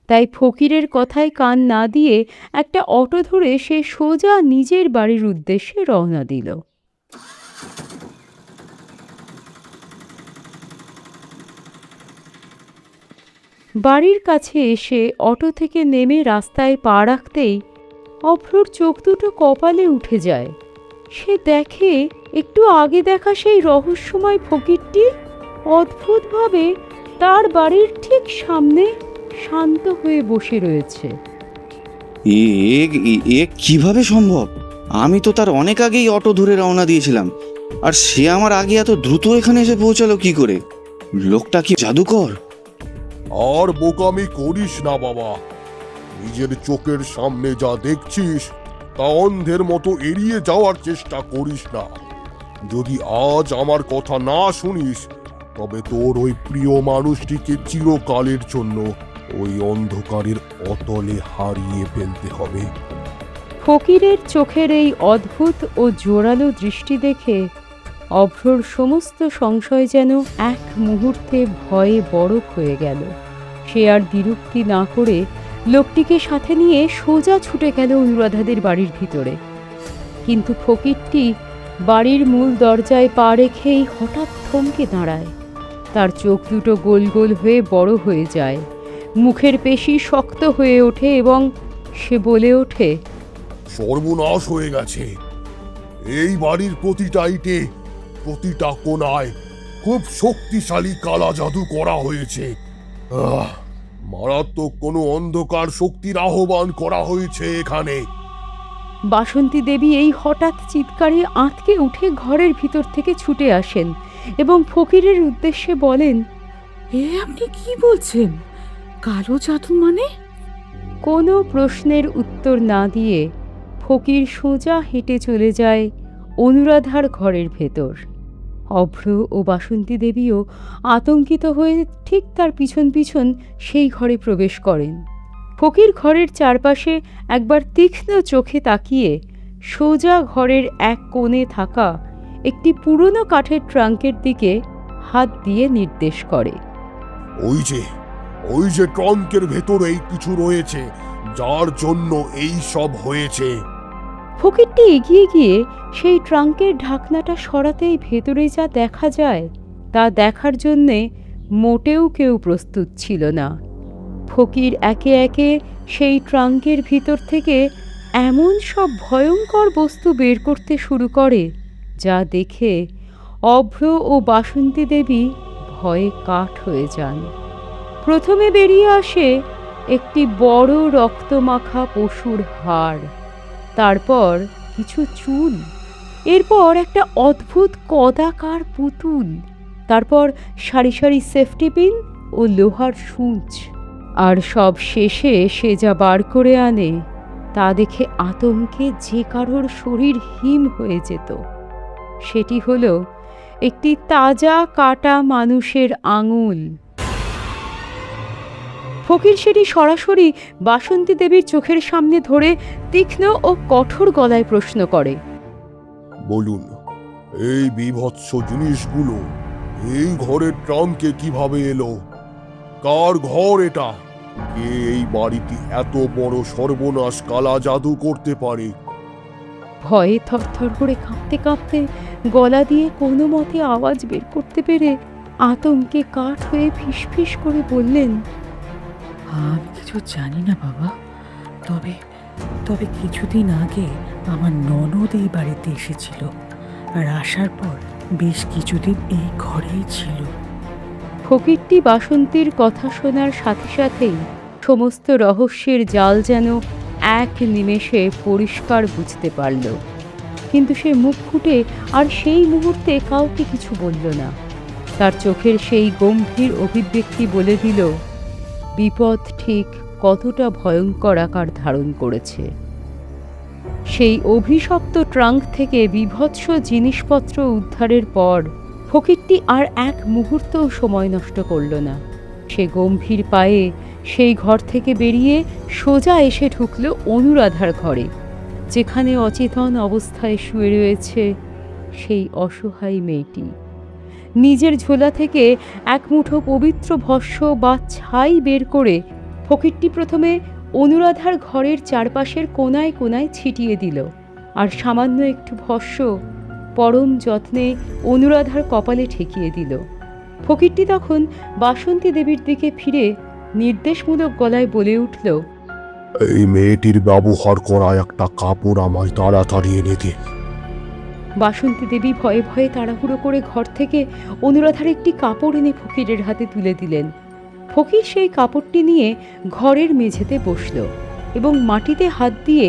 তাই ফকিরের কথায় কান না দিয়ে একটা অটো ধরে সে সোজা নিজের বাড়ির উদ্দেশ্যে রওনা দিল। বাড়ির কাছে এসে অটো থেকে নেমে রাস্তায় পা রাখতেই অভ্রর চোখ দুটো কপালে উঠে যায়। সে দেখে একটু আগে দেখা সেই রহস্যময় ফকিরটি অদ্ভুতভাবে তার বাড়ির ঠিক সামনে শান্ত হয়ে বসে রয়েছে। এ এ- এ কিভাবে সম্ভব? আমি তো তার অনেক আগেই অটো ধরে রওনা দিয়েছিলাম, আর সে আমার আগে এত দ্রুত এখানে এসে পৌঁছালো কি করে? লোকটা কি জাদুকর? আর বোকামি করিস না বাবা। নিজের চোখের সামনে যা দেখছিস তা অন্ধের মতো এড়িয়ে যাওয়ার চেষ্টা করিস না। যদি আজ আমার কথা না শুনিস, তবে তোর ওই প্রিয় মানুষটিকে চিরকালের জন্য ওই অন্ধকারের অতলে হারিয়ে ফেলতে হবে। ফকিরের চোখের এই অদ্ভুত ও জোরালো দৃষ্টি দেখে অভ্রর সমস্ত সংশয় যেন এক মুহূর্তে ভয়ে বরফ হয়ে গেল। সে আর দ্বিরুক্তি না করে লোকটিকে সাথে নিয়ে সোজা ছুটে গেল অনুরাধাদের বাড়ির ভিতরে। কিন্তু ফকিরটি বাড়ির মূল দরজায় পা রেখেই হঠাৎ থমকে দাঁড়ায়। তার চোখ দুটো গোল গোল হয়ে বড় হয়ে যায়, মুখের পেশি শক্ত হয়ে ওঠে এবং সে বলে ওঠে, সর্বনাশ হয়ে গেছে। এই বাড়ির প্রতিটা ইটে, প্রতিটা কোণায় খুব শক্তিশালী কালা জাদু করা হয়েছে। মারাত্মক কোনো অন্ধকার শক্তির আহ্বান করা হয়েছে এখানে। বাসন্তী দেবী এই হঠাৎ চিৎকারে আঁতকে উঠে ঘরের ভিতর থেকে ছুটে আসেন এবং ফকিরের উদ্দেশ্যে বলেন, এ আপনি কি বলছেন? কালো জাদু মানে? কোনো প্রশ্নের উত্তর না দিয়ে ফকির সোজা হেঁটে চলে যায় অনুরাধার ঘরের ভেতর। অভ্র ও বাসন্তী দেবীও আতঙ্কিত হয়ে ঠিক তার পিছন পিছন সেই ঘরে প্রবেশ করেন। ফকির ঘরের চারপাশে একবার তীক্ষ্ণ চোখে তাকিয়ে সোজা ঘরের এক কোণে থাকা একটি পুরনো কাঠের ট্রাঙ্কের দিকে হাত দিয়ে নির্দেশ করে। ওই যে ট্রাঙ্কের ভেতরেই কিছু রয়েছে, যার জন্য এই সব হয়েছে। ফকিরটি এগিয়ে গিয়ে সেই ট্রাঙ্কের ঢাকনাটা সরাতেই ভেতরে যা দেখা যায় তা দেখার জন্যে মোটেও কেউ প্রস্তুত ছিল না। ফকির একে একে সেই ট্রাঙ্কের ভিতর থেকে এমন সব ভয়ঙ্কর বস্তু বের করতে শুরু করে যা দেখে অভ্র ও বাসন্তী দেবী ভয়ে কাঠ হয়ে যান। প্রথমে বেরিয়ে আসে একটি বড় রক্তমাখা পশুর হাড়, তারপর কিছু চুল, এরপর একটা অদ্ভুত কদাকার পুতুল, তারপর সারি সারি সেফটি পিন ও লোহার সূঁচ, আর সব শেষে সে যা বার করে আনে তা দেখে আতঙ্কে যে কারোর শরীর হিম হয়ে যেত। সেটি হলো একটি তাজা কাটা মানুষের আঙুল। ফকির সেটি সরাসরি বাসন্তী দেবীর চোখের সামনে ধরে তীক্ষ্ণ ও কঠোর গলায় প্রশ্ন করে, বলুন, এই বীভৎস জিনিসগুলো এই ঘরের ট্রাঙ্কে কিভাবে এলো? কার ঘর এটা? কে এই বাড়িতে এত বড় সর্বনাশ কালা জাদু করতে পারে? ভয়ে থরথর করে কাঁপতে কাঁপতে গলা দিয়ে কোনো মতে আওয়াজ বের করতে পেরে আতঙ্কে কাঠ হয়ে ফিসফিস করে বললেন, আমি কিছু জানি না বাবা, তবে তবে কিছুদিন আগে আমার ননদ এই বাড়িতে এসেছিল, আর আসার পর বেশ কিছুদিন এই ঘরেই ছিল। ফকিরটি বাসন্তীর কথা শোনার সাথে সাথেই সমস্ত রহস্যের জাল যেন এক নিমেষে পরিষ্কার বুঝতে পারল। কিন্তু সে মুখ ফুটে আর সেই মুহূর্তে কাউকে কিছু বলল না। তার চোখের সেই গম্ভীর অভিব্যক্তি বলে দিল বিপদ ঠিক কতটা ভয়ঙ্কর আকার ধারণ করেছে। সেই অভিশপ্ত ট্রাঙ্ক থেকে বীভৎস জিনিসপত্র উদ্ধারের পর ফকিরটি আর এক মুহূর্তও সময় নষ্ট করল না। সে গম্ভীর পায়ে সেই ঘর থেকে বেরিয়ে সোজা এসে ঢুকল অনুরাধার ঘরে, যেখানে অচেতন অবস্থায় শুয়ে রয়েছে সেই অসহায় মেয়েটি। নিজের ঝোলা থেকে এক মুঠো পবিত্র ভস্য বা ছাই বের করে ফকিরটি প্রথমে অনুরাধার ঘরের চারপাশের কোনায় কোনায় ছিটিয়ে দিল, আর সামান্য একটু ভস্য পরম যত্নে অনুরাধার কপালে ঠেকিয়ে দিল। ফকিরটি তখন বাসন্তী দেবীর দিকে ফিরে নির্দেশমূলক গলায় বলে উঠল, এই মেয়েটির ব্যবহার করা একটা কাপড় আমায় তাড়াতাড়ি এনে দে। বাসন্তী দেবী ভয়ে ভয়ে তাড়াহুড়ো করে ঘর থেকে অনুরাধার একটি কাপড় এনে ফকিরের হাতে তুলে দিলেন। ফকির সেই কাপড়টি নিয়ে ঘরের মেঝেতে বসল এবং মাটিতে হাত দিয়ে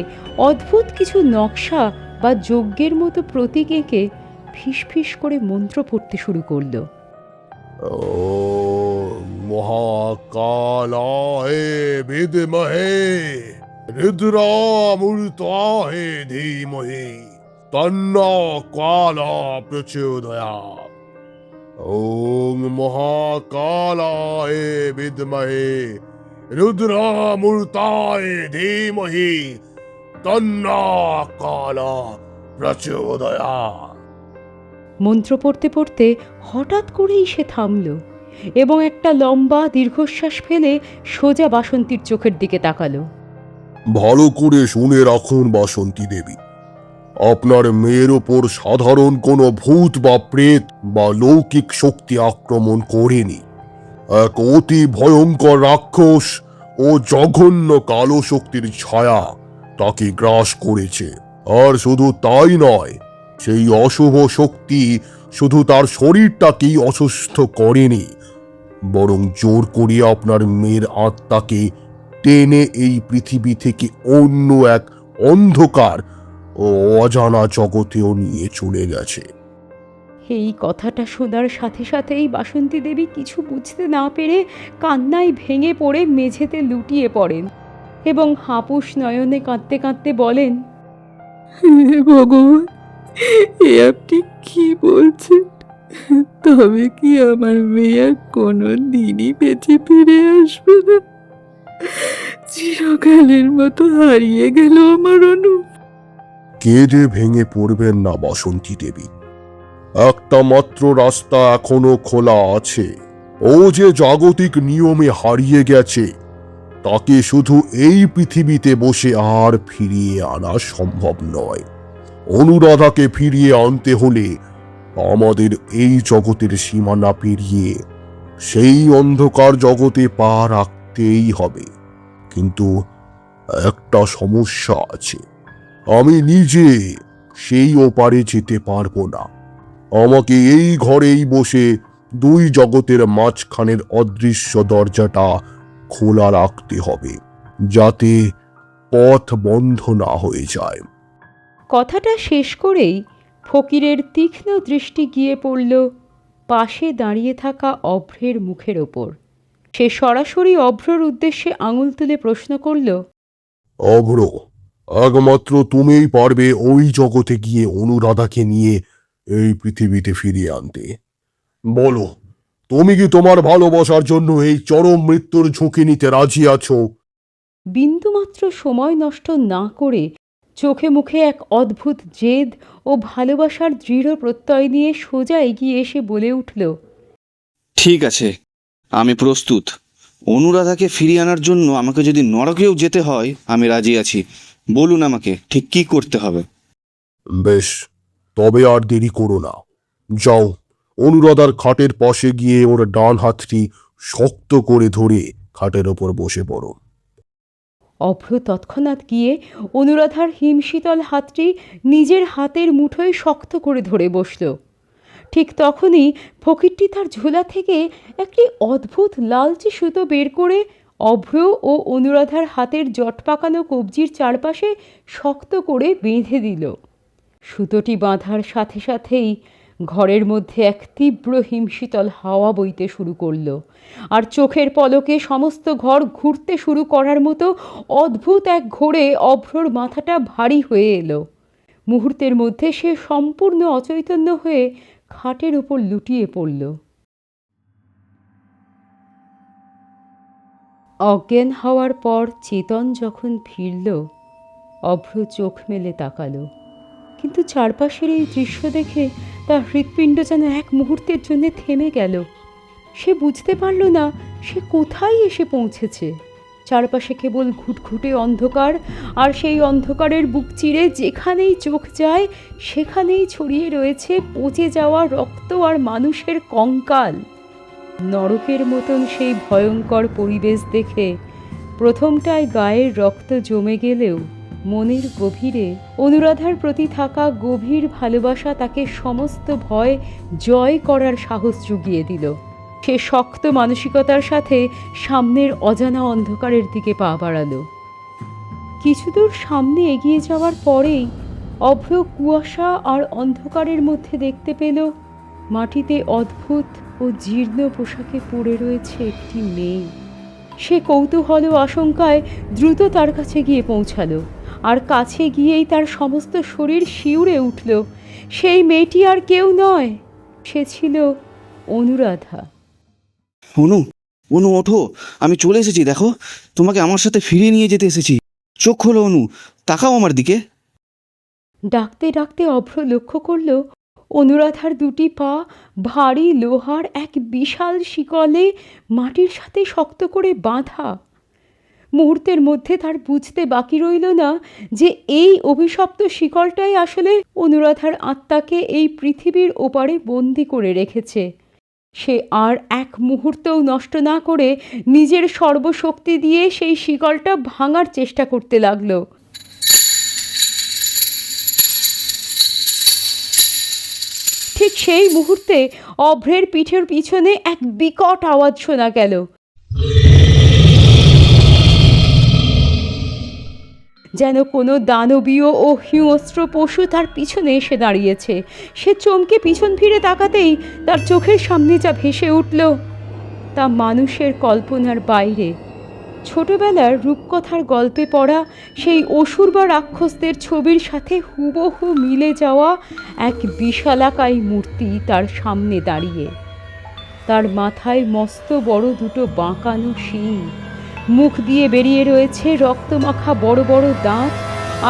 অদ্ভুত কিছু নকশা বা যজ্ঞের মতো প্রতীক এঁকে ফিসফিস করে মন্ত্র পড়তে শুরু করল। মহাকালায় বিদ্মহে রুদ্রামূর্তায় ধীমহি তন্নো কালা প্রচোদয়াৎ। ওং মহাকালায় বিদ্মহে রুদ্রামূর্তায় ধীমহি তন্নো কালা প্রচোদয়াৎ। মন্ত্র পড়তে পড়তে হঠাৎ করেই সে থামল এবং একটা লম্বা দীর্ঘশ্বাস ফেলে সোজা বাসন্তীর চোখের দিকে তাকালো। ভালো করে শুনে রাখুন বাসন্তী দেবী, আপনার মেয়ের ওপর সাধারণ কোনো ভূত বা প্রেত বা লৌকিক শক্তি আক্রমণ করেনি। এক অতি ভয়ঙ্কর রাক্ষস ও জঘন্য কালো শক্তির ছায়া তাকে গ্রাস করেছে। আর শুধু তাই নয়, সেই অশুভ শক্তি শুধু তার শরীরটাকেই অসুস্থ করেনি, বরং জোর করে আপনার মেয়ের আত্মাকে টেনে এই পৃথিবী থেকে অন্য এক অন্ধকার ও অজানা জগতেও নিয়ে চলে গেছে। এই কথাটা শোনার সাথে সাথেই বাসন্তী দেবী কিছু বুঝতে না পেরে কান্নায় ভেঙে পড়ে মেঝেতে লুটিয়ে পড়েন এবং হাপুস নয়নে কাঁদতে কাঁদতে বলেন, ভগবান, এ আপনি কি বলছেন? তবে কি আমার মেয়ে আর কোনো দিনই বেঁচে ফিরে আসবে না? চিরকালের মতো হারিয়ে গেল আমার অনু। কেঁদে ভেঙে পড়বেন না বাসন্তী দেবী, একটা মাত্র রাস্তা এখনো খোলা আছে। ও যে জাগতিক নিয়মে হারিয়ে গেছে, তাকে শুধু এই পৃথিবীতে বসে আর ফিরিয়ে আনা সম্ভব নয়। অনুরাধাকে ফিরিয়ে আনতে হলে আমাদের এই জগতের সীমানা পেরিয়ে সেই অন্ধকার জগতে পা রাখতেই হবে। কিন্তু একটা সমস্যা আছে, আমি নিজে সেই ওপারে যেতে পারবো না। আমাকে এই ঘরেই বসে দুই জগতের মাঝখানের অদৃশ্য দরজাটা খোলা রাখতে হবে, যাতে পথ বন্ধ না হয়ে যায়। কথাটা শেষ করেই ফকিরের তীক্ষ্ণ দৃষ্টি গিয়ে পড়ল পাশে দাঁড়িয়ে থাকা অভ্রের মুখের ওপর। সে সরাসরি অভ্রর উদ্দেশ্যে আঙুল তুলে প্রশ্ন করল, অভ্র, একমাত্র তুমিই পারবে ওই জগতে গিয়ে অনুরাধাকে নিয়ে এই পৃথিবীতে ফিরিয়ে আনতে। বলো, তুমি কি তোমার ভালোবাসার জন্য এই চরম মৃত্যুর ঝুঁকি নিতে রাজি আছো? বিন্দুমাত্র সময় নষ্ট না করে চোখে মুখে এক অদ্ভুত জেদ ও ভালোবাসার দৃঢ় প্রত্যয় নিয়ে সোজা এগিয়ে এসে বলে উঠল, ঠিক আছে, আমি প্রস্তুত। অনুরাধাকে ফিরিয়ে আনার জন্য আমাকে যদি নরকেও যেতে হয়, আমি রাজি আছি। বলুন আমাকে ঠিক কি করতে হবে। বেশ, তবে আর দেরি করো না। যাও, অনুরাধার খাটের পাশে গিয়ে ওর ডান হাতটি শক্ত করে ধরে খাটের ওপর বসে পড়ো। অভ্র তৎক্ষণাৎ গিয়ে অনুরাধার হিমশীতল হাতটি নিজের হাতের মুঠোয় শক্ত করে ধরে বসল। ঠিক তখনই ফকিরটি তার ঝোলা থেকে একটি অদ্ভুত লালচে সুতো বের করে অভ্র ও অনুরাধার হাতের জট পাকানো কবজির চারপাশে শক্ত করে বেঁধে দিল। সুতোটি বাঁধার সাথে সাথেই ঘরের মধ্যে এক তীব্র হিমশীতল হাওয়া বইতে শুরু করলো, আর চোখের পলকে সমস্ত ঘর ঘুরতে শুরু করার মতো অদ্ভুত এক ঘোরে অভ্রর মাথাটা ভারী হয়ে এলো। মুহূর্তের মধ্যে সে সম্পূর্ণ অচৈতন্য হয়ে খাটের উপর লুটিয়ে পড়ল। অজ্ঞান হওয়ার পর চেতন যখন ফিরল, অভ্র চোখ মেলে তাকালো, কিন্তু চারপাশের এই দৃশ্য দেখে তার হৃৎপিণ্ড যেন এক মুহূর্তের জন্য থেমে গেল। সে বুঝতে পারল না সে কোথায় এসে পৌঁছেছে। চারপাশে কেবল ঘুটঘুটে অন্ধকার, আর সেই অন্ধকারের বুক চিরে যেখানেই চোখ যায় সেখানেই ছড়িয়ে রয়েছে পচে যাওয়া রক্ত আর মানুষের কঙ্কাল। নরকের মতন সেই ভয়ঙ্কর পরিবেশ দেখে প্রথমটায় গায়ের রক্ত জমে গেলেও মনের গভীরে অনুরাধার প্রতি থাকা গভীর ভালোবাসা তাকে সমস্ত ভয় জয় করার সাহস জুগিয়ে দিল। সে শক্ত মানসিকতার সাথে সামনের অজানা অন্ধকারের দিকে পা বাড়ালো। কিছুদূর সামনে এগিয়ে যাওয়ার পরেই অভ্র কুয়াশা আর অন্ধকারের মধ্যে দেখতে পেল মাটিতে অদ্ভুত ও জীর্ণ পোশাকে পড়ে রয়েছে একটি মেয়ে। সে কৌতূহল ও আশঙ্কায় দ্রুত তার কাছে গিয়ে পৌঁছালো, আর কাছে গিয়েই তার সমস্ত শরীর শিউরে উঠল। সেই মেয়েটি আর কেউ নয়, সে ছিল অনুরাধা। অনু, অনু ওঠো, আমি চলে এসেছি, দেখো তোমাকে আমার সাথে ফিরিয়ে নিয়ে যেতে এসেছি। চোখ খোলো অনু, তাকাও আমার দিকে। ডাকতে ডাকতে অভ্র লক্ষ্য করল অনুরাধার দুটি পা ভারী লোহার এক বিশাল শিকলে মাটির সাথে শক্ত করে বাঁধা। মুহূর্তের মধ্যে তার বুঝতে বাকি রইল না যে এই অভিশপ্ত শিকলটাই আসলে অনুরাধার আত্মাকে এই পৃথিবীর ওপারে বন্দি করে রেখেছে। সে আর এক মুহূর্তও নষ্ট না করে নিজের সর্বশক্তি দিয়ে সেই শিকলটা ভাঙার চেষ্টা করতে লাগলো। ঠিক সেই মুহূর্তে অভ্রের পিঠের পিছনে এক বিকট আওয়াজ শোনা গেল। যেন কোনো দানবীয় ও হিংস্র পশু তার পিছনে এসে দাঁড়িয়েছে। সে চমকে পিছন ফিরে তাকাতেই তার চোখের সামনে যা ভেসে উঠল তা মানুষের কল্পনার বাইরে। ছোটবেলার রূপকথার গল্পে পড়া সেই অসুর বা রাক্ষসদের ছবির সাথে হুবহু মিলে যাওয়া এক বিশালাকায় মূর্তি তার সামনে দাঁড়িয়ে। তার মাথায় মস্ত বড় দুটো বাঁকানো শিং, মুখ দিয়ে বেরিয়ে রয়েছে রক্তমাখা বড় বড় দাঁত,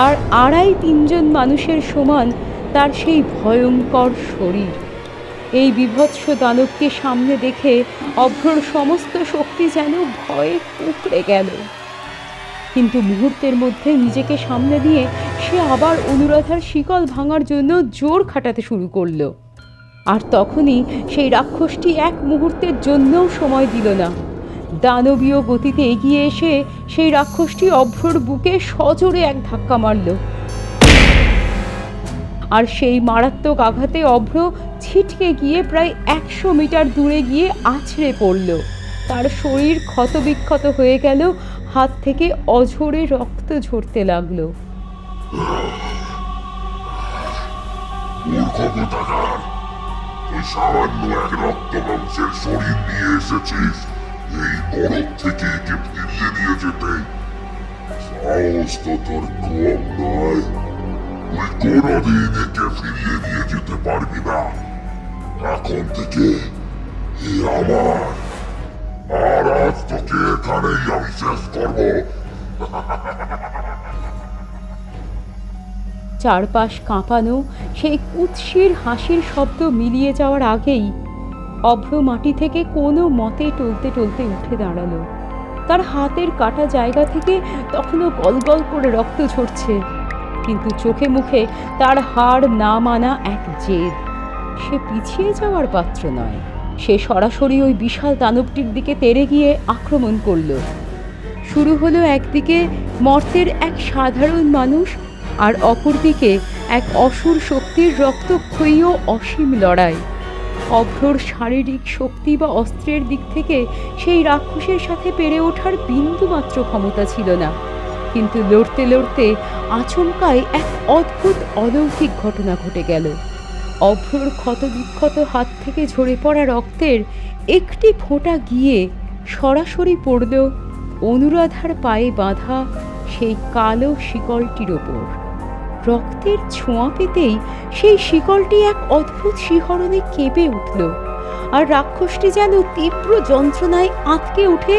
আর 2.5-3 মানুষের সমান তার সেই ভয়ঙ্কর শরীর। এই বিভৎস দানবকে সামনে দেখে অভ্রর সমস্ত শক্তি যেন ভয়ে কুঁকড়ে গেল। কিন্তু মুহূর্তের মধ্যে নিজেকে সামনে দিয়ে সে আবার অনুরাধার শিকল ভাঙার জন্য জোর খাটাতে শুরু করলো। আর তখনই সেই রাক্ষসটি এক মুহূর্তের জন্যও সময় দিল না। দানবীয় গতিতে এগিয়ে এসে সেই রাক্ষসটি অভ্রর বুকে সজোরে এক ধাক্কা মারল, আর সেই মারাত্মক আঘাতে অভ্র ছিটকে গিয়ে প্রায় 100 মিটার দূরে গিয়ে আছড়ে পড়ল। তার শরীর ক্ষতবিক্ষত হয়ে গেল, হাত থেকে অঝরে রক্ত ঝরতে লাগলো। সামান্য এক রক্ত মাংসের শরীর নিয়ে এসেছিস এই নরক থেকে একে ফিরিয়ে নিয়ে যেতে? সাহস তো তোর কম নয়। তুই কোনোদিন একে ফিরিয়ে নিয়ে যেতে পারবি না। এখন থেকে এ আমার, আর আজ তোকে এখানেই আমি শেষ করবো। চারপাশ কাঁপানো সেই কুৎসির হাসির শব্দ মিলিয়ে যাওয়ার আগেই অভ্র মাটি থেকে কোনো মতে টলতে টলতে উঠে দাঁড়ালো। তার হাতের কাটা জায়গা থেকে তখনও গলগল করে রক্ত ঝরছে, কিন্তু চোখে মুখে তার হার না মানা এক জেদ। সে পিছিয়ে যাওয়ার পাত্র নয়। সে সরাসরি ওই বিশাল দানবটির দিকে তেড়ে গিয়ে আক্রমণ করল। শুরু হলো একদিকে মর্তের এক সাধারণ মানুষ, আর অপরদিকে এক অসুর শক্তির রক্তক্ষয়ী ও অসীম লড়াই। অভ্রর শারীরিক শক্তি বা অস্ত্রের দিক থেকে সেই রাক্ষসের সাথে পেরে ওঠার বিন্দুমাত্র ক্ষমতা ছিল না, কিন্তু লড়তে লড়তে আচমকাই এক অদ্ভুত অলৌকিক ঘটনা ঘটে গেল। অভ্রর ক্ষতবিক্ষত হাত থেকে ঝরে পড়া রক্তের একটি ফোঁটা গিয়ে সরাসরি পড়ল অনুরাধার পায়ে বাঁধা সেই কালো শিকলটির ওপর। রক্তের ছোঁয়া পেতেই সেই শিকলটি এক অদ্ভুত শিহরণে কেঁপে উঠল, আর রাক্ষসটি যেন তীব্র যন্ত্রণায় আঁতকে উঠে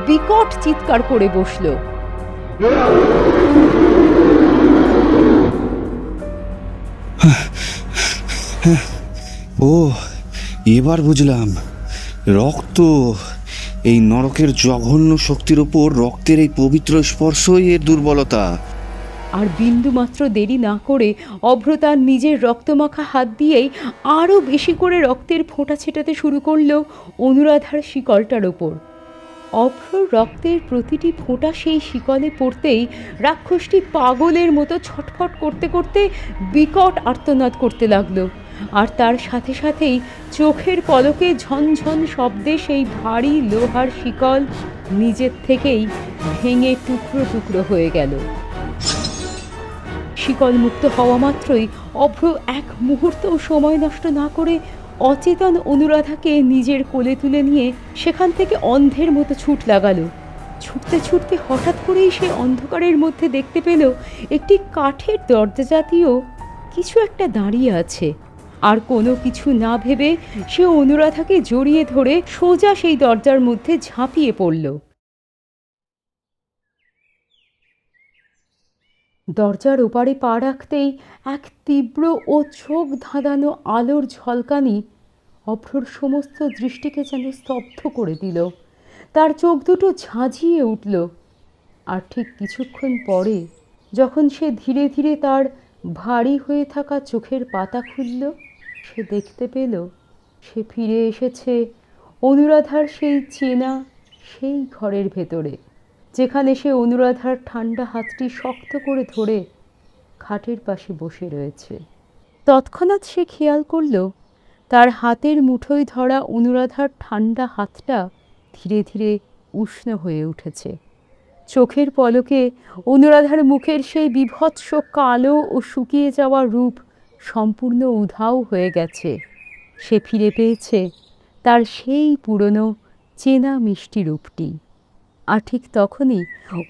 বিকট চিৎকার করে বসল। ও, এবার বুঝলাম, রক্ত, এই নরকের জঘন্য শক্তির ওপর রক্তের এই পবিত্র স্পর্শই এর দুর্বলতা। আর বিন্দুমাত্র দেরি না করে অভ্র তার নিজের রক্তমাখা হাত দিয়েই আরও বেশি করে রক্তের ফোঁটা ছেটাতে শুরু করল অনুরাধার শিকলটার ওপর। অভ্র রক্তের প্রতিটি ফোঁটা সেই শিকলে পড়তেই রাক্ষসটি পাগলের মতো ছটফট করতে করতে বিকট আর্তনাদ করতে লাগলো, আর তার সাথে সাথেই চোখের পলকে ঝনঝন শব্দে সেই ভারী লোহার শিকল নিজের থেকেই ভেঙে টুকরো টুকরো হয়ে গেল। শিকল মুক্ত হওয়া মাত্রই অভ্র এক মুহূর্তও সময় নষ্ট না করে অচেতন অনুরাধাকে নিজের কোলে তুলে নিয়ে সেখান থেকে অন্ধের মতো ছুট লাগালো। ছুটতে ছুটতে হঠাৎ করেই সে অন্ধকারের মধ্যে দেখতে পেল একটি কাঠের দরজা জাতীয় কিছু একটা দাঁড়িয়ে আছে, আর কোনো কিছু না ভেবে সে অনুরাধাকে জড়িয়ে ধরে সোজা সেই দরজার মধ্যে ঝাঁপিয়ে পড়ল। দরজার ওপারে পা রাখতেই এক তীব্র ও চোখ ধাঁধানো আলোর ঝলকানি অভ্রর সমস্ত দৃষ্টিকে যেন স্তব্ধ করে দিল। তার চোখ দুটো ঝাঁঝিয়ে উঠল, আর ঠিক কিছুক্ষণ পরে যখন সে ধীরে ধীরে তার ভারী হয়ে থাকা চোখের পাতা খুলল, সে দেখতে পেল সে ফিরে এসেছে অনুরাধার সেই চেনা সেই ঘরের ভেতরে, যেখানে সে অনুরাধার ঠান্ডা হাতটি শক্ত করে ধরে খাটের পাশে বসে রয়েছে। তৎক্ষণাৎ সে খেয়াল করল তার হাতের মুঠোয় ধরা অনুরাধার ঠান্ডা হাতটা ধীরে ধীরে উষ্ণ হয়ে উঠেছে। চোখের পলকে অনুরাধার মুখের সেই বীভৎস কালো ও শুকিয়ে যাওয়া রূপ সম্পূর্ণ উধাও হয়ে গেছে। সে ফিরে পেয়েছে তার সেই পুরনো চেনা মিষ্টি রূপটি। আর ঠিক তখনই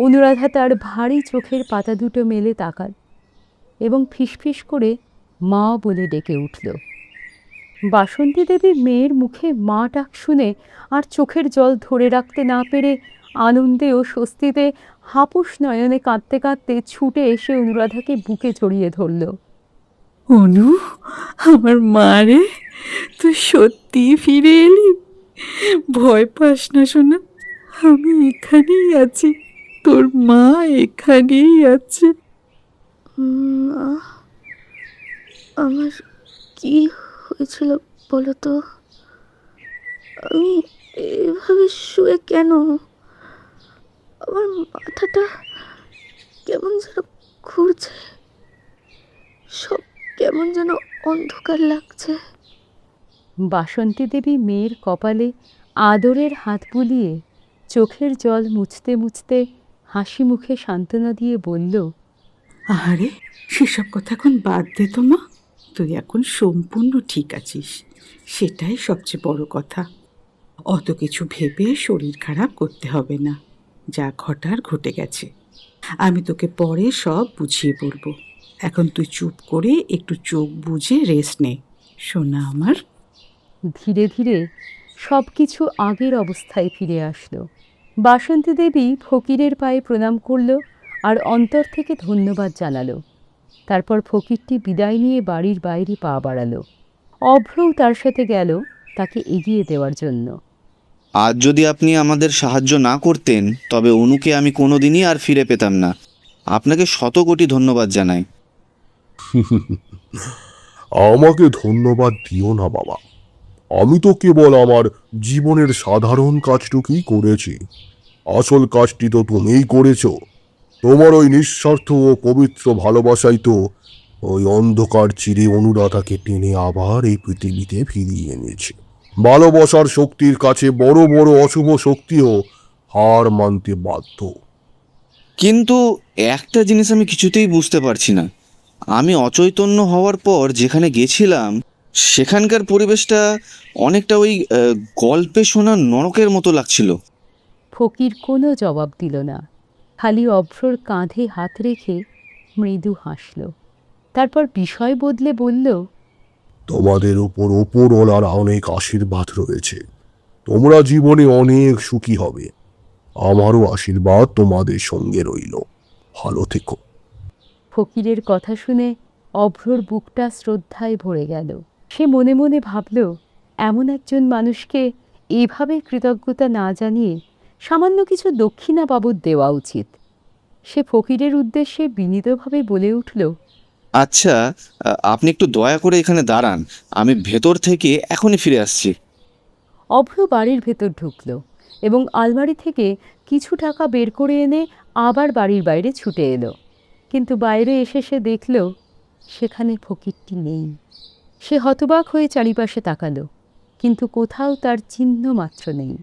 অনুরাধা তার ভারী চোখের পাতা দুটো মেলে তাকাল এবং ফিসফিস করে মা বলে ডেকে উঠল। বাসন্তী দেবী মেয়ের মুখে মা ডাক শুনে আর চোখের জল ধরে রাখতে না পেরে আনন্দে ও স্বস্তিতে হাপুস নয়নে কাঁদতে কাঁদতে ছুটে এসে অনুরাধাকে বুকে জড়িয়ে ধরল। অনু, আমার মা রে, তুই সত্যি ফিরে এলি? ভয় পাস না সোনা, আমি এখানেই আছি, তোর মা এখানেই আছে। আমার কি হয়েছিল বলো তো? আমি এভাবে শুয়ে কেন? আমার মাথাটা কেমন যেন ঘুরছে, সব কেমন যেন অন্ধকার লাগছে। বাসন্তী দেবী মেয়ের কপালে আদরের হাত বুলিয়ে চোখের জল মুছতে মুছতে হাসি মুখে সান্ত্বনা দিয়ে বলল, আরে সেসব কথা এখন বাদ দে তো মা, তুই এখন সম্পূর্ণ ঠিক আছিস, সেটাই সবচেয়ে বড় কথা। অত কিছু ভেবে শরীর খারাপ করতে হবে না, যা ঘটার ঘটে গেছে। আমি তোকে পরে সব বুঝিয়ে বলবো, এখন তুই চুপ করে একটু চোখ বুজে রেস্ট নে সোনা আমার। ধীরে ধীরে সব কিছু আগের অবস্থায় ফিরে আসলো। বাসন্তী দেবী ফকিরের পায়ে প্রণাম করল আর অন্তর থেকে ধন্যবাদ জানালো। তারপর ফকিরটি বিদায় নিয়ে বাড়ির বাইরে পা বাড়ালো। অভ্রও তার সাথে গেল তাকে এগিয়ে দেওয়ার জন্য। আজ যদি আপনি আমাদের সাহায্য না করতেন তবে অনুকে আমি কোনোদিনই আর ফিরে পেতাম না। আপনাকে শত কোটি ধন্যবাদ জানাই। আমাকে ধন্যবাদ দিও না বাবা, আমি তো কেবল আমার জীবনের সাধারণ কাজটুকুই করেছি। আসল কাজটি তো তুমিই করেছো। তোমার ওই নিঃস্বার্থ ও পবিত্র ভালোবাসাই তো ওই অন্ধকার চিরে অনুরাধাকে টেনে আবার এই পৃথিবীতে ফিরিয়ে এনেছে। ভালোবাসার শক্তির কাছে বড় বড় অশুভ শক্তিও হার মানতে বাধ্য। কিন্তু একটা জিনিস আমি কিছুতেই বুঝতে পারছি না, আমি অচৈতন্য হওয়ার পর যেখানে গেছিলাম সেখানকার পরিবেশটা অনেকটা ওই গল্পে শোনা নরকের মতো লাগছিল। ফকির কোনো জবাব দিল না, খালি অভ্রর কাঁধে হাত রেখে মৃদু হাসল। তারপর বিষয় বদলে বলল, তোমাদের উপর ওপরওয়ালার অনেক আশীর্বাদ রয়েছে, তোমরা জীবনে অনেক সুখী হবে। আমারও আশীর্বাদ তোমাদের সঙ্গে রইল, ভালো থেকো। ফকিরের কথা শুনে অভ্রর বুকটা শ্রদ্ধায় ভরে গেল। সে মনে মনে ভাবল, এমন একজন মানুষকে এভাবে কৃতজ্ঞতা না জানিয়ে সামান্য কিছু দক্ষিণা বাবদ দেওয়া উচিত। সে ফকিরের উদ্দেশ্যে বিনীতভাবে বলে উঠল, আচ্ছা, আপনি একটু দয়া করে এখানে দাঁড়ান, আমি ভেতর থেকে এখনই ফিরে আসছি। অভ্র বাড়ির ভেতর ঢুকল এবং আলমারি থেকে কিছু টাকা বের করে এনে আবার বাড়ির বাইরে ছুটে এলো। কিন্তু বাইরে এসে সে দেখল সেখানে ফকিরটি নেই। সে হতবাক হয়ে চারিপাশে তাকালো, কিন্তু কোথাও তার চিহ্ন মাত্র নেই।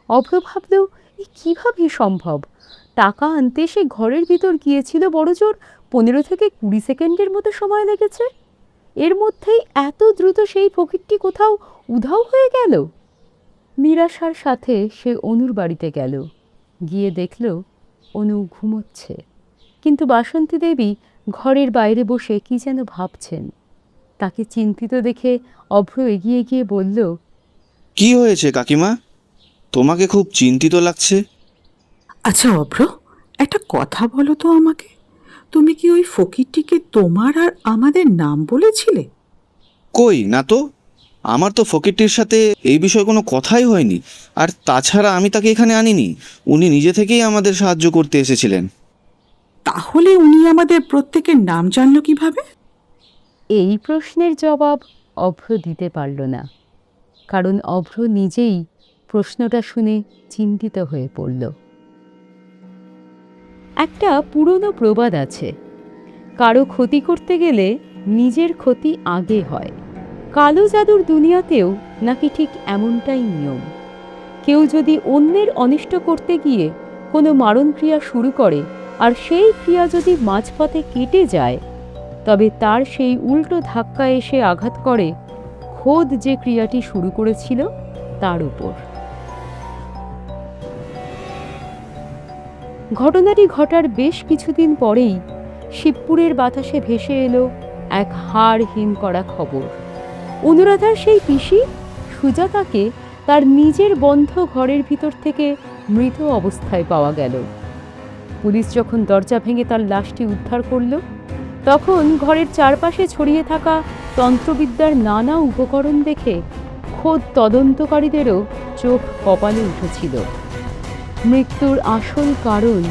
অভ্র ভাবল, এ কীভাবে সম্ভব? টাকা আনতে সে ঘরের ভিতর গিয়েছিল বড়জোর 15 থেকে 20 সেকেন্ডের মতো সময় লেগেছে। এর মধ্যেই এত দ্রুত সেই ফকিরটি কোথাও উধাও হয়ে গেল। নিরাশার সাথে সে অনুর বাড়িতে গেল। গিয়ে দেখল অনু ঘুমোচ্ছে, কিন্তু বাসন্তী দেবী ঘরের বাইরে বসে কি যেন ভাবছেন। তাকে চিন্তিত দেখে অভ্র এগিয়ে গিয়ে বলল, কি হয়েছে কাকিমা, তোমাকে খুব চিন্তিত লাগছে? আচ্ছা অভ্র, একটা কথা বলো তো আমাকে, তুমি কি ওই ফকিরটিকে তোমার আর আমাদের নাম বলেছিলে? কই না তো, আমার তো ফকিরটির সাথে এই বিষয়ে কোনো কথাই হয়নি। আর তাছাড়া আমি তাকে এখানে আনিনি, উনি নিজে থেকেই আমাদের সাহায্য করতে এসেছিলেন। তাহলে উনি আমাদের প্রত্যেকের নাম জানলো কিভাবে? এই প্রশ্নের জবাব অভ্র দিতে পারল না, কারণ অভ্র নিজেই প্রশ্নটা শুনে চিন্তিত হয়ে পড়ল। একটা পুরনো প্রবাদ আছে, কারো ক্ষতি করতে গেলে নিজের ক্ষতি আগে হয়। কালো জাদুর দুনিয়াতেও নাকি ঠিক এমনটাই নিয়ম। কেউ যদি অন্যের অনিষ্ট করতে গিয়ে কোনো মারণ ক্রিয়া শুরু করে আর সেই ক্রিয়া যদি মাঝপথে কেটে যায়, তবে তার সেই উল্টো ধাক্কা এসে আঘাত করে খোদ যে ক্রিয়াটি শুরু করেছিল তার উপর। ঘটনাটি ঘটার বেশ কিছুদিন পরেই শিবপুরের বাতাসে ভেসে এলো এক হাড় হিম করা খবর। অনুরাধার সেই পিসি সুজাতাকে তার নিজের বন্ধ ঘরের ভিতর থেকে মৃত অবস্থায় পাওয়া গেল। পুলিশ যখন দরজা ভেঙে তার লাশটি উদ্ধার করল, তখন ঘরের চারপাশে ছড়িয়ে থাকা তন্ত্রবিদ্যার নানা উপকরণ দেখে খোদ তদন্তকারীদেরও চোখ কপালে উঠেছিল। মৃত্যুর আসল কারণ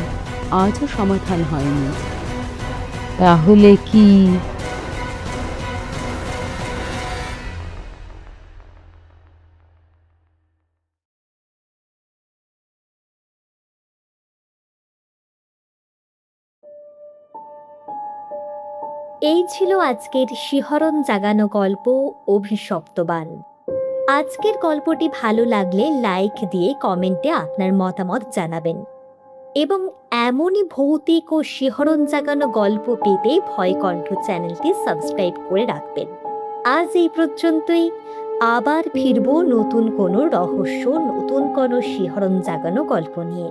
আজও সমাধান হয়নি। তাহলে কি? এই ছিল আজকের শিহরণ জাগানো গল্প অভিশপ্ত বান। আজকের গল্পটি ভালো লাগলে লাইক দিয়ে কমেন্টে আপনার মতামত জানাবেন এবং এমনই ভৌতিক ও শিহরণ জাগানো গল্প পেতে ভয়কণ্ঠ চ্যানেলটি সাবস্ক্রাইব করে রাখবেন। আজ এই পর্যন্তই, আবার ফিরবো নতুন কোনো রহস্য, নতুন কোনো শিহরণ জাগানো গল্প নিয়ে।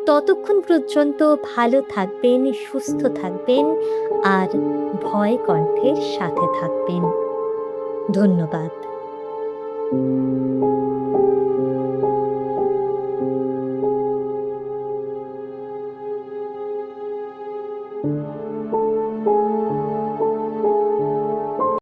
ততক্ষণ পর্যন্ত ভালো থাকবেন, সুস্থ থাকবেন আর ভয় কণ্ঠের সাথে থাকবেন। ধন্যবাদ।